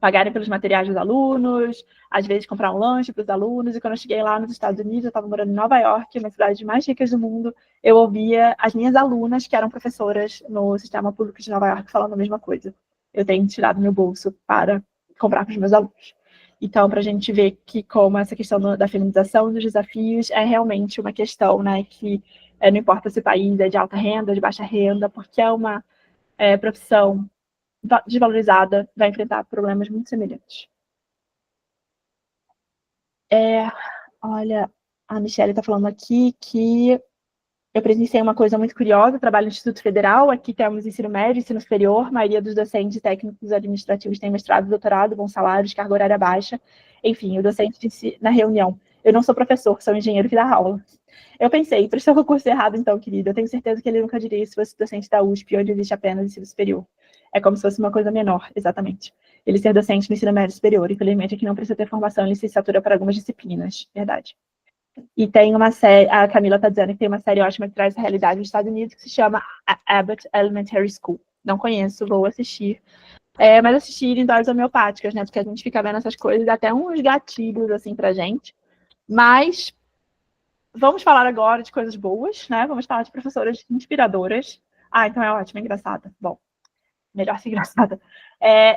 pagarem pelos materiais dos alunos, às vezes comprar um lanche para os alunos. E quando eu cheguei lá nos Estados Unidos, eu estava morando em Nova York, uma das cidades mais ricas do mundo, eu ouvia as minhas alunas, que eram professoras no sistema público de Nova York, falando a mesma coisa. Eu tenho tirado meu bolso para comprar para os meus alunos. Então, para a gente ver que como essa questão da feminização dos desafios é realmente uma questão, né, que não importa se o país é de alta renda, de baixa renda, porque é uma profissão desvalorizada, vai enfrentar problemas muito semelhantes. Olha, a Michelle está falando aqui que eu presenciei uma coisa muito curiosa. Eu trabalho no Instituto Federal, aqui temos ensino médio, ensino superior, a maioria dos docentes técnicos administrativos tem mestrado, doutorado, bons salários, carga horária baixa. Enfim, o docente disse na reunião: eu não sou professor, sou engenheiro que dá aula. Eu pensei, prestou o curso errado então, querido. Eu tenho certeza que ele nunca diria isso se fosse docente da USP, onde existe apenas ensino superior. É como se fosse uma coisa menor, exatamente. Ele ser docente no ensino médio superior. Infelizmente, aqui não precisa ter formação em licenciatura para algumas disciplinas, verdade. E tem uma série, a Camila está dizendo que tem uma série ótima que traz a realidade dos Estados Unidos, que se chama Abbott Elementary School. Não conheço, vou assistir. Mas assistir em doses homeopáticas, né? Porque a gente fica vendo essas coisas, dá até uns gatilhos, assim, pra gente. Mas vamos falar agora de coisas boas, né? Vamos falar de professoras inspiradoras. Então é ótimo, é engraçada. Bom, melhor ser engraçada.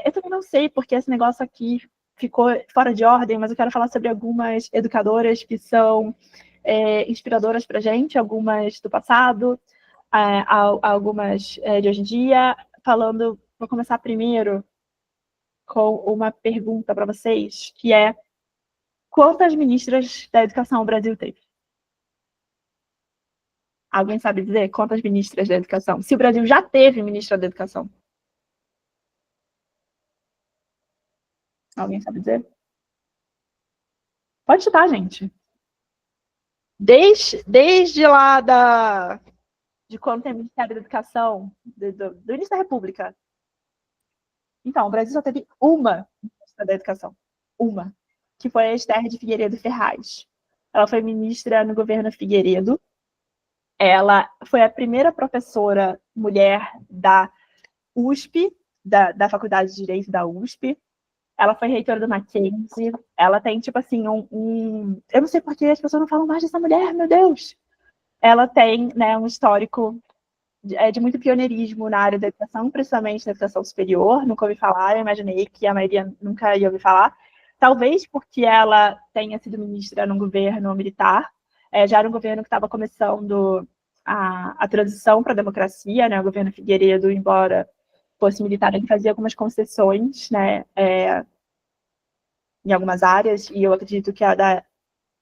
Eu também não sei porque esse negócio aqui ficou fora de ordem, mas eu quero falar sobre algumas educadoras que são inspiradoras para a gente, algumas do passado, algumas de hoje em dia. Vou começar primeiro com uma pergunta para vocês, que é: quantas ministras da educação o Brasil teve? Alguém sabe dizer quantas ministras da educação? Se o Brasil já teve ministra da educação? Alguém sabe dizer? Pode chutar, gente. Desde lá de quando tem o Ministério da Educação, do início da República? Então, o Brasil só teve uma ministra da Educação. Uma. Que foi a Esther de Figueiredo Ferraz. Ela foi ministra no governo Figueiredo. Ela foi a primeira professora mulher da USP, da Faculdade de Direito da USP. Ela foi reitora do Mackenzie. Ela tem, tipo assim, eu não sei por que as pessoas não falam mais dessa mulher, meu Deus. Ela tem, né, um histórico de muito pioneirismo na área da educação, principalmente na educação superior. Nunca ouvi falar, eu imaginei que a maioria nunca ia ouvir falar. Talvez porque ela tenha sido ministra num governo militar. Já era um governo que estava começando a transição para a democracia, né? O governo Figueiredo, embora fosse militar, ele fazia algumas concessões, né, em algumas áreas, e eu acredito que a da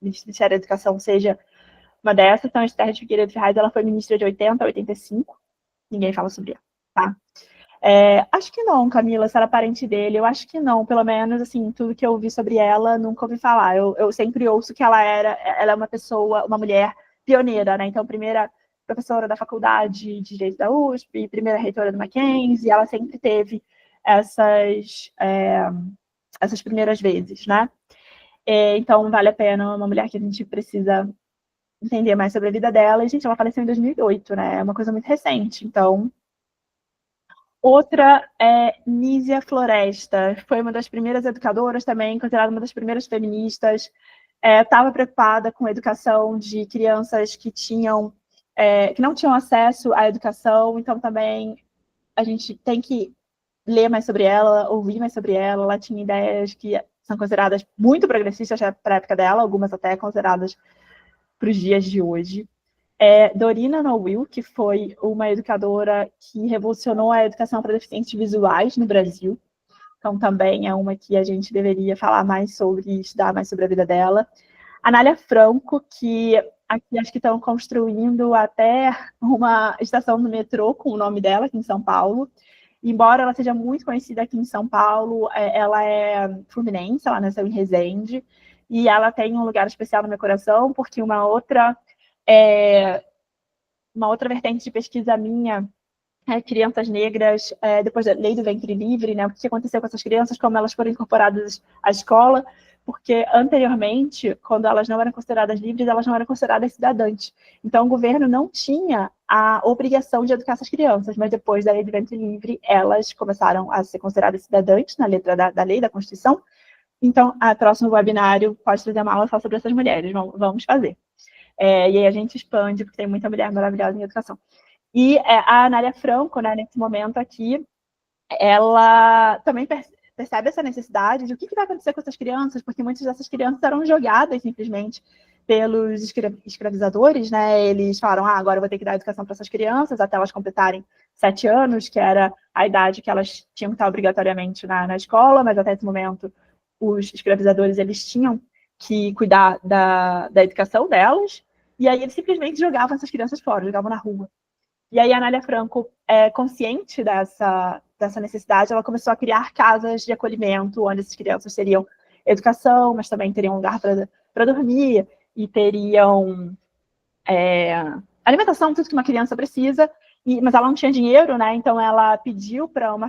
Ministério da Educação seja uma dessas. Então, a Esther de Figueiredo Ferraz, ela foi ministra de 80 a 85. Ninguém fala sobre ela, tá? Acho que não, Camila, se era parente dele. Eu acho que não, pelo menos, assim, tudo que eu ouvi sobre ela, nunca ouvi falar. Eu sempre ouço que ela é uma pessoa, uma mulher pioneira, né? Então, primeira professora da Faculdade de Direito da USP, primeira reitora do Mackenzie, ela sempre teve essas primeiras vezes, né? Então, vale a pena, uma mulher que a gente precisa entender mais sobre a vida dela. E, gente, ela faleceu em 2008, né? É uma coisa muito recente. Então, outra é Nízia Floresta. Foi uma das primeiras educadoras também, considerada uma das primeiras feministas. Estava preocupada com a educação de crianças que não tinham acesso à educação. Então, também, a gente tem que ler mais sobre ela, ouvir mais sobre ela. Ela tinha ideias que são consideradas muito progressistas para a época dela, algumas até consideradas para os dias de hoje. Dorina Nowil, que foi uma educadora que revolucionou a educação para deficientes visuais no Brasil. Então, também é uma que a gente deveria falar mais sobre, estudar mais sobre a vida dela. Anália Franco, que aqui acho que estão construindo até uma estação no metrô com o nome dela, aqui em São Paulo. Embora ela seja muito conhecida aqui em São Paulo, ela é fluminense, ela nasceu em Resende, e ela tem um lugar especial no meu coração, porque uma outra vertente de pesquisa minha é crianças negras, depois da lei do ventre livre, né? O que aconteceu com essas crianças, como elas foram incorporadas à escola, porque anteriormente, quando elas não eram consideradas livres, elas não eram consideradas cidadãs. Então, o governo não tinha a obrigação de educar essas crianças, mas depois da lei do ventre livre, elas começaram a ser consideradas cidadãs, na letra da lei, da Constituição. Então, a próximo webinário pode trazer uma aula só sobre essas mulheres, vamos fazer. E aí a gente expande, porque tem muita mulher maravilhosa em educação. E a Anália Franco, né, nesse momento aqui, ela também percebe essa necessidade de o que vai acontecer com essas crianças, porque muitas dessas crianças eram jogadas simplesmente pelos escravizadores, né? Eles falaram, agora eu vou ter que dar educação para essas crianças até elas completarem 7 anos, que era a idade que elas tinham que estar obrigatoriamente na escola, mas até esse momento os escravizadores eles tinham que cuidar da educação delas, e aí eles simplesmente jogavam essas crianças fora, jogavam na rua. E aí a Anália Franco, consciente dessa necessidade, ela começou a criar casas de acolhimento, onde essas crianças teriam educação, mas também teriam um lugar para dormir, e teriam alimentação, tudo que uma criança precisa, mas ela não tinha dinheiro, né? Então ela pediu para uma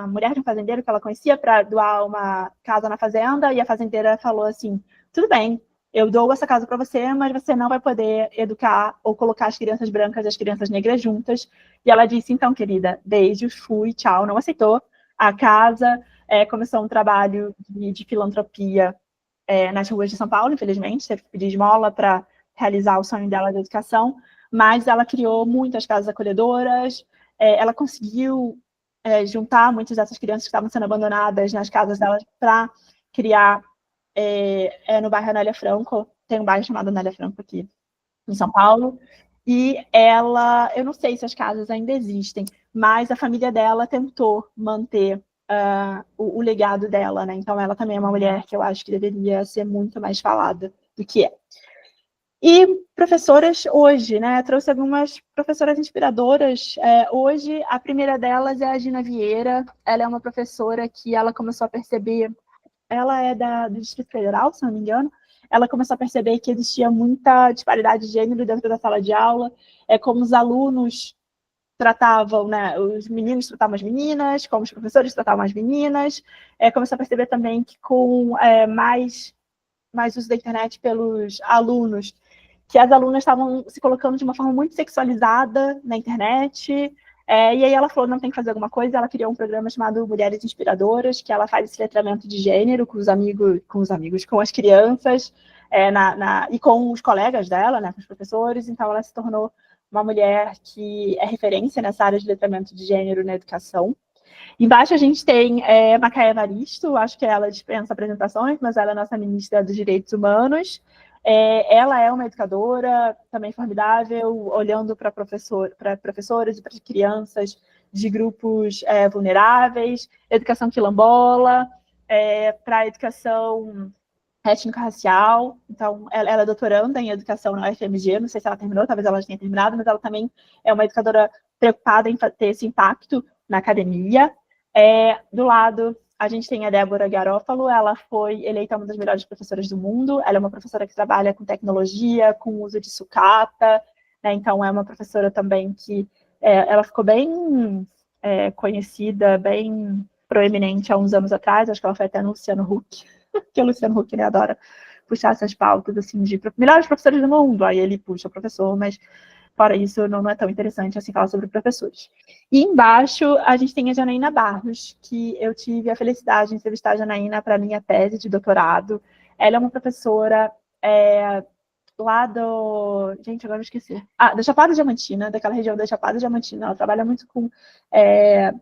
mulher de um fazendeiro que ela conhecia para doar uma casa na fazenda, e a fazendeira falou assim, tudo bem, eu dou essa casa para você, mas você não vai poder educar ou colocar as crianças brancas e as crianças negras juntas. E ela disse, então, querida, beijos, fui, tchau, não aceitou a casa. Começou um trabalho de filantropia nas ruas de São Paulo, infelizmente, teve que pedir esmola para realizar o sonho dela da educação, mas ela criou muitas casas acolhedoras, ela conseguiu juntar muitas dessas crianças que estavam sendo abandonadas nas casas delas para criar no bairro Anália Franco, tem um bairro chamado Anália Franco aqui em São Paulo, e eu não sei se as casas ainda existem, mas a família dela tentou manter o legado dela, né? Então ela também é uma mulher que eu acho que deveria ser muito mais falada do que é. E professoras hoje, né? Trouxe algumas professoras inspiradoras. Hoje, a primeira delas é a Gina Vieira. Ela é uma professora que ela começou a perceber. Ela é do Distrito Federal, se não me engano. ela começou a perceber que existia muita disparidade de gênero dentro da sala de aula, como os alunos tratavam, né, os meninos tratavam as meninas, como os professores tratavam as meninas, começou a perceber também que com mais uso da internet pelos alunos, que as alunas estavam se colocando de uma forma muito sexualizada na internet, e aí ela falou, não, tem que fazer alguma coisa, ela criou um programa chamado Mulheres Inspiradoras, que ela faz esse letramento de gênero com com as crianças, e com os colegas dela, né, com os professores, então ela se tornou uma mulher que é referência nessa área de letramento de gênero na educação. Embaixo a gente tem Macaé Evaristo, acho que ela dispensa apresentações, mas ela é nossa ministra dos Direitos Humanos. Ela é uma educadora também formidável, olhando para professoras e para crianças de grupos vulneráveis, educação quilombola, para a educação étnico-racial. Então, ela é doutoranda em educação na UFMG, não sei se ela terminou, talvez ela já tenha terminado, mas ela também é uma educadora preocupada em ter esse impacto na academia. Do lado, a gente tem a Débora Garofalo, ela foi eleita uma das melhores professoras do mundo, ela é uma professora que trabalha com tecnologia, com uso de sucata, né? Então é uma professora também que ela ficou bem conhecida, bem proeminente há uns anos atrás, acho que ela foi até no Luciano Huck, que o Luciano Huck, ele adora puxar essas pautas, assim, de melhores professores do mundo, aí ele puxa o professor, mas fora isso, não é tão interessante assim falar sobre professores. E embaixo, a gente tem a Janaína Barros, que eu tive a felicidade de entrevistar a Janaína para a minha tese de doutorado. Ela é uma professora lá do... Gente, agora eu esqueci. Da Chapada Diamantina, daquela região da Chapada Diamantina. Ela trabalha muito com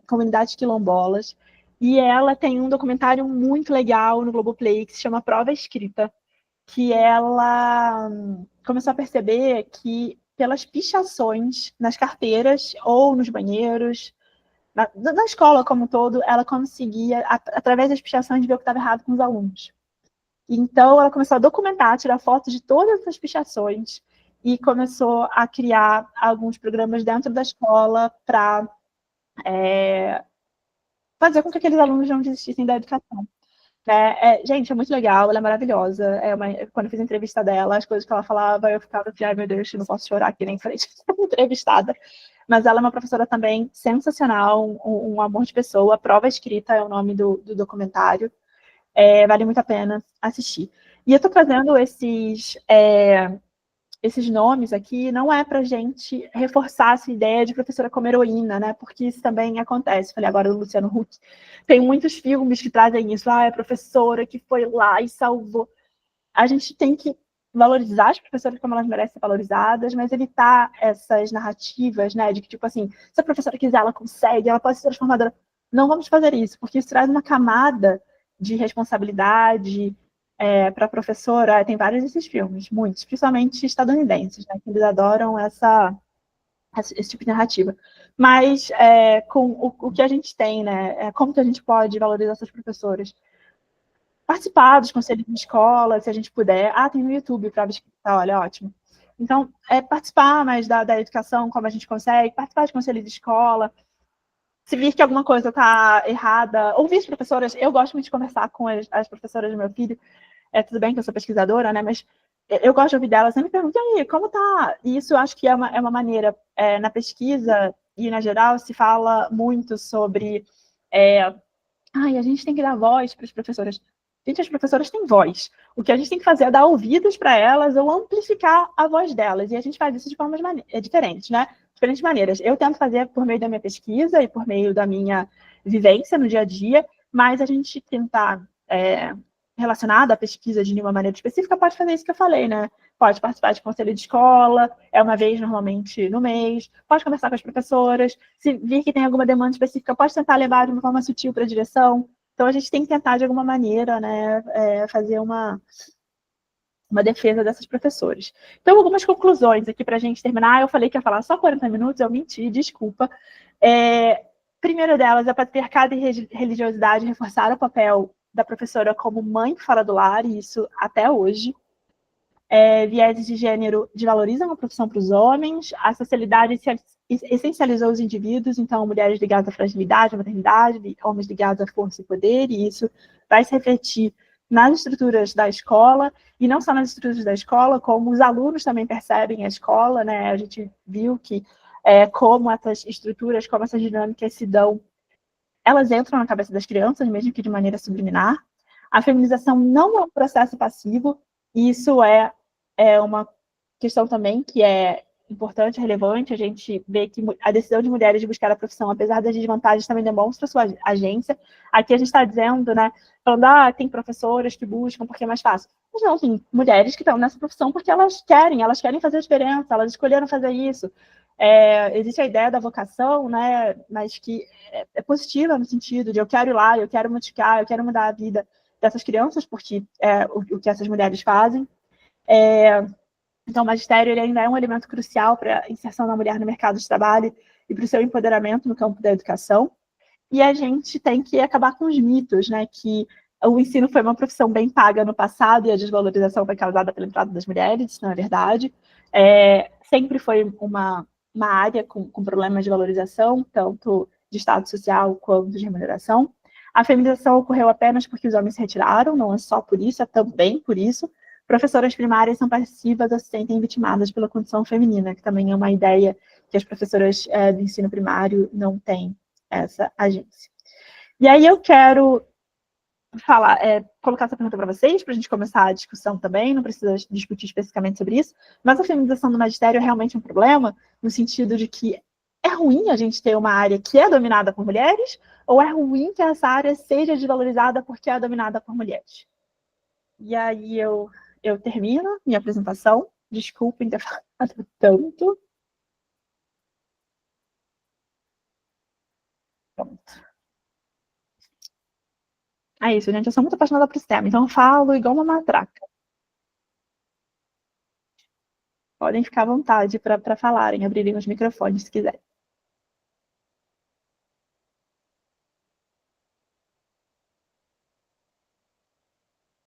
comunidades quilombolas. E ela tem um documentário muito legal no Globoplay, que se chama Prova Escrita, que ela começou a perceber que pelas pichações nas carteiras ou nos banheiros, na escola como um todo, ela conseguia, através das pichações, ver o que estava errado com os alunos. Então, ela começou a documentar, tirar fotos de todas essas pichações e começou a criar alguns programas dentro da escola para fazer com que aqueles alunos não desistissem da educação. Gente, é muito legal, ela é maravilhosa. Quando eu fiz a entrevista dela, as coisas que ela falava, eu ficava assim, ai meu Deus, não posso chorar aqui nem frente entrevistada. Mas ela é uma professora também sensacional, um amor de pessoa. Prova Escrita é o nome do documentário. Vale muito a pena assistir. E eu estou trazendo esses nomes aqui, não é para gente reforçar essa ideia de professora como heroína, né? Porque isso também acontece. Falei agora do Luciano Huck. Tem muitos filmes que trazem isso. É a professora que foi lá e salvou. A gente tem que valorizar as professoras como elas merecem ser valorizadas, mas evitar essas narrativas, né? De que, tipo assim, se a professora quiser, ela consegue, ela pode ser transformadora. Não vamos fazer isso, porque isso traz uma camada de responsabilidade, para a professora. Tem vários desses filmes, muitos, principalmente estadunidenses, né, que eles adoram esse tipo de narrativa. Mas com o que a gente tem, né, como que a gente pode valorizar essas professoras? Participar dos conselhos de escola, se a gente puder. Tem no YouTube para escrita, olha, ótimo. Então, participar mais da educação, como a gente consegue, participar de conselhos de escola. Se vir que alguma coisa está errada, ouvir as professoras. Eu gosto muito de conversar com as professoras do meu filho. Tudo bem que eu sou pesquisadora, né? Mas eu gosto de ouvir delas. Sempre me pergunto, e aí, como tá? E isso eu acho que é uma maneira, na pesquisa e na geral, se fala muito sobre a gente tem que dar voz para as professoras. Gente, as professoras têm voz. O que a gente tem que fazer é dar ouvidos para elas ou amplificar a voz delas. E a gente faz isso de formas diferentes, né? Diferentes maneiras. Eu tento fazer por meio da minha pesquisa e por meio da minha vivência no dia a dia, mas a gente tentar relacionado à pesquisa de nenhuma maneira específica, pode fazer isso que eu falei, né? Pode participar de conselho de escola, uma vez normalmente no mês, pode conversar com as professoras, se vir que tem alguma demanda específica, pode tentar levar de uma forma sutil para a direção. Então, a gente tem que tentar, de alguma maneira, né, fazer uma defesa dessas professoras. Então, algumas conclusões aqui para a gente terminar. Eu falei que ia falar só 40 minutos, eu menti, desculpa. Primeiro delas, a patriarcado e religiosidade reforçaram o papel da professora como mãe fora do lar, e isso até hoje. Vieses de gênero desvalorizam a profissão para os homens, a socialidade essencializou os indivíduos, então mulheres ligadas à fragilidade, à maternidade, homens ligados à força e poder, e isso vai se refletir nas estruturas da escola, e não só nas estruturas da escola, como os alunos também percebem a escola, né? A gente viu que como essas estruturas, como essas dinâmicas se dão, elas entram na cabeça das crianças, mesmo que de maneira subliminar. A feminização não é um processo passivo, e isso é uma questão também que é importante, relevante. A gente vê que a decisão de mulheres de buscar a profissão, apesar das desvantagens, também demonstra sua agência. Aqui a gente está dizendo, né, falando, tem professoras que buscam porque é mais fácil. Mas não, tem mulheres que estão nessa profissão porque elas querem fazer a diferença, elas escolheram fazer isso. Existe a ideia da vocação, né, mas que é positiva no sentido de eu quero ir lá, eu quero modificar, eu quero mudar a vida dessas crianças, porque é o que essas mulheres fazem. Então, o magistério ele ainda é um elemento crucial para a inserção da mulher no mercado de trabalho e para o seu empoderamento no campo da educação. E a gente tem que acabar com os mitos, né, que o ensino foi uma profissão bem paga no passado e a desvalorização foi causada pela entrada das mulheres. Isso não é verdade. Sempre foi uma área com problemas de valorização, tanto de status social quanto de remuneração. A feminização ocorreu apenas porque os homens se retiraram, não é só por isso, é também por isso. Professoras primárias são passivas ou se sentem vitimadas pela condição feminina, que também é uma ideia que as professoras do ensino primário não têm essa agência. E aí eu quero colocar essa pergunta para vocês, para a gente começar a discussão também, não precisa discutir especificamente sobre isso, mas a feminização do magistério é realmente um problema, no sentido de que é ruim a gente ter uma área que é dominada por mulheres, ou é ruim que essa área seja desvalorizada porque é dominada por mulheres? E aí eu termino minha apresentação. Desculpem ter falado tanto. Pronto. É isso, gente. Eu sou muito apaixonada por esse tema, então eu falo igual uma matraca. Podem ficar à vontade para falarem, abrirem os microfones se quiserem.